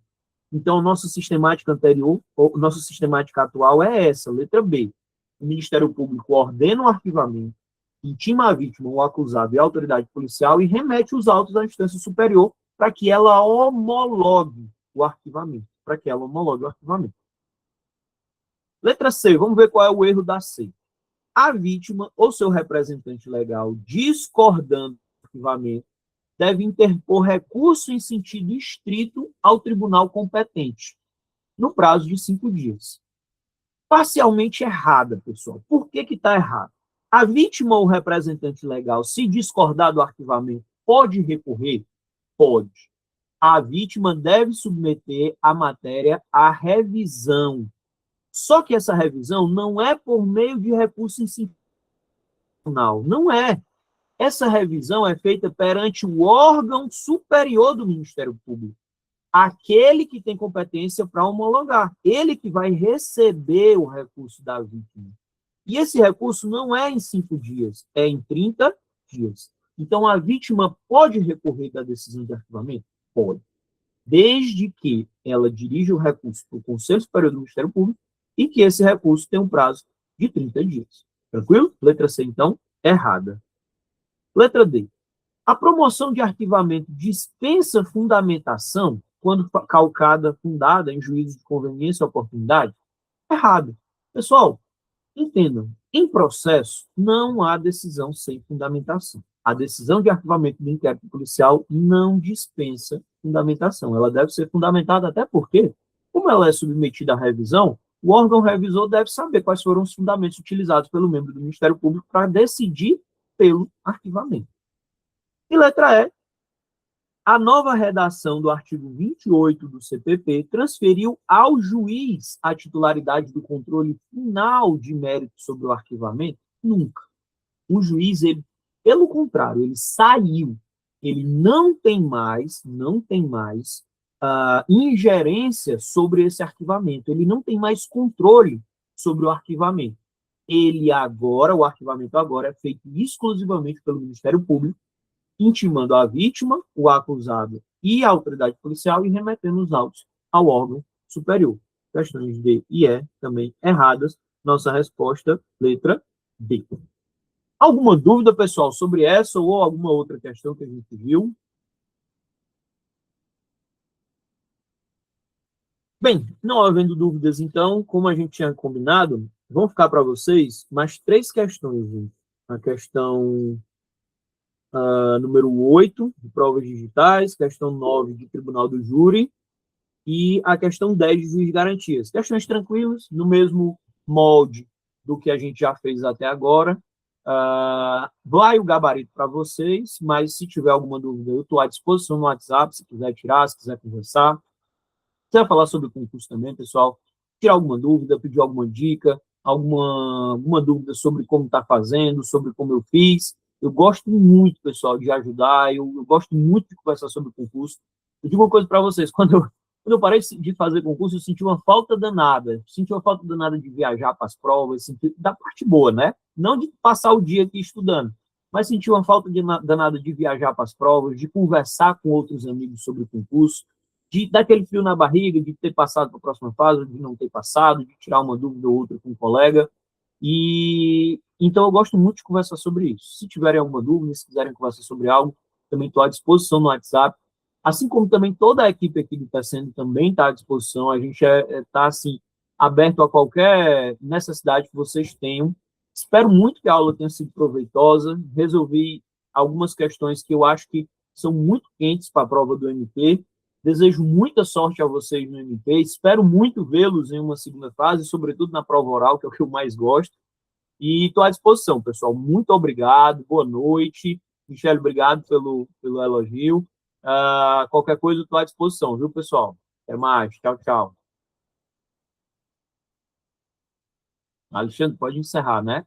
Então, nossa sistemática anterior, nossa sistemática atual é essa, letra B. O Ministério Público ordena o arquivamento, intima a vítima, o acusado e a autoridade policial e remete os autos à instância superior para que ela homologue o arquivamento. Letra C, vamos ver qual é o erro da C. A vítima ou seu representante legal, discordando do arquivamento, deve interpor recurso em sentido estrito ao tribunal competente, no prazo de 5 dias. Parcialmente errada, pessoal. Por que está errado? A vítima ou representante legal, se discordar do arquivamento, pode recorrer? Pode. A vítima deve submeter a matéria à revisão. Só que essa revisão não é por meio de recurso institucional. Não é. Essa revisão é feita perante o órgão superior do Ministério Público. Aquele que tem competência para homologar. Ele que vai receber o recurso da vítima. E esse recurso não é em 5 dias, é em 30 dias. Então, a vítima pode recorrer da decisão de arquivamento? Pode. Desde que ela dirija o recurso para o Conselho Superior do Ministério Público e que esse recurso tenha um prazo de 30 dias. Tranquilo? Letra C, então, errada. Letra D. A promoção de arquivamento dispensa fundamentação quando fundada em juízo de conveniência ou oportunidade? Errado. Pessoal, entendam, em processo não há decisão sem fundamentação. A decisão de arquivamento do inquérito policial não dispensa fundamentação. Ela deve ser fundamentada até porque, como ela é submetida à revisão, o órgão revisor deve saber quais foram os fundamentos utilizados pelo membro do Ministério Público para decidir pelo arquivamento. E letra E, a nova redação do artigo 28 do CPP transferiu ao juiz a titularidade do controle final de mérito sobre o arquivamento? Nunca. O juiz, ele, pelo contrário, ele saiu. Ele não tem mais ingerência sobre esse arquivamento. Ele não tem mais controle sobre o arquivamento. O arquivamento agora é feito exclusivamente pelo Ministério Público, intimando a vítima, o acusado e a autoridade policial e remetendo os autos ao órgão superior. Questões D e E também erradas. Nossa resposta, letra D. Alguma dúvida, pessoal, sobre essa ou alguma outra questão que a gente viu? Bem, não havendo dúvidas, então, como a gente tinha combinado, vão ficar para vocês mais 3 questões, gente. A questão número 8, de provas digitais, questão 9, de tribunal do júri, e a questão 10, de juiz de garantias. Questões tranquilas, no mesmo molde do que a gente já fez até agora. Vai o gabarito para vocês, mas se tiver alguma dúvida, eu estou à disposição no WhatsApp, se quiser tirar, se quiser conversar. Se quiser falar sobre o concurso também, pessoal, tirar alguma dúvida, pedir alguma dica, alguma dúvida sobre como está fazendo, sobre como eu fiz. Eu gosto muito, pessoal, de ajudar, eu gosto muito de conversar sobre o concurso. Eu digo uma coisa para vocês, quando Quando eu parei de fazer concurso, eu senti uma falta danada. Senti uma falta danada de viajar para as provas, da parte boa, né? Não de passar o dia aqui estudando, mas senti uma falta danada de viajar para as provas, de conversar com outros amigos sobre o concurso, de dar aquele frio na barriga, de ter passado para a próxima fase, de não ter passado, de tirar uma dúvida ou outra com um colega. E então eu gosto muito de conversar sobre isso. Se tiverem alguma dúvida, se quiserem conversar sobre algo, também estou à disposição no WhatsApp. Assim como também toda a equipe aqui do Tecendo também está à disposição. A gente está assim, aberto a qualquer necessidade que vocês tenham. Espero muito que a aula tenha sido proveitosa. Resolvi algumas questões que eu acho que são muito quentes para a prova do MP. Desejo muita sorte a vocês no MP. Espero muito vê-los em uma segunda fase, sobretudo na prova oral, que é o que eu mais gosto. E estou à disposição, pessoal. Muito obrigado. Boa noite. Michele, obrigado pelo elogio. Qualquer coisa, estou à disposição, viu, pessoal? Até mais. Tchau, tchau. Alexandre, pode encerrar, né?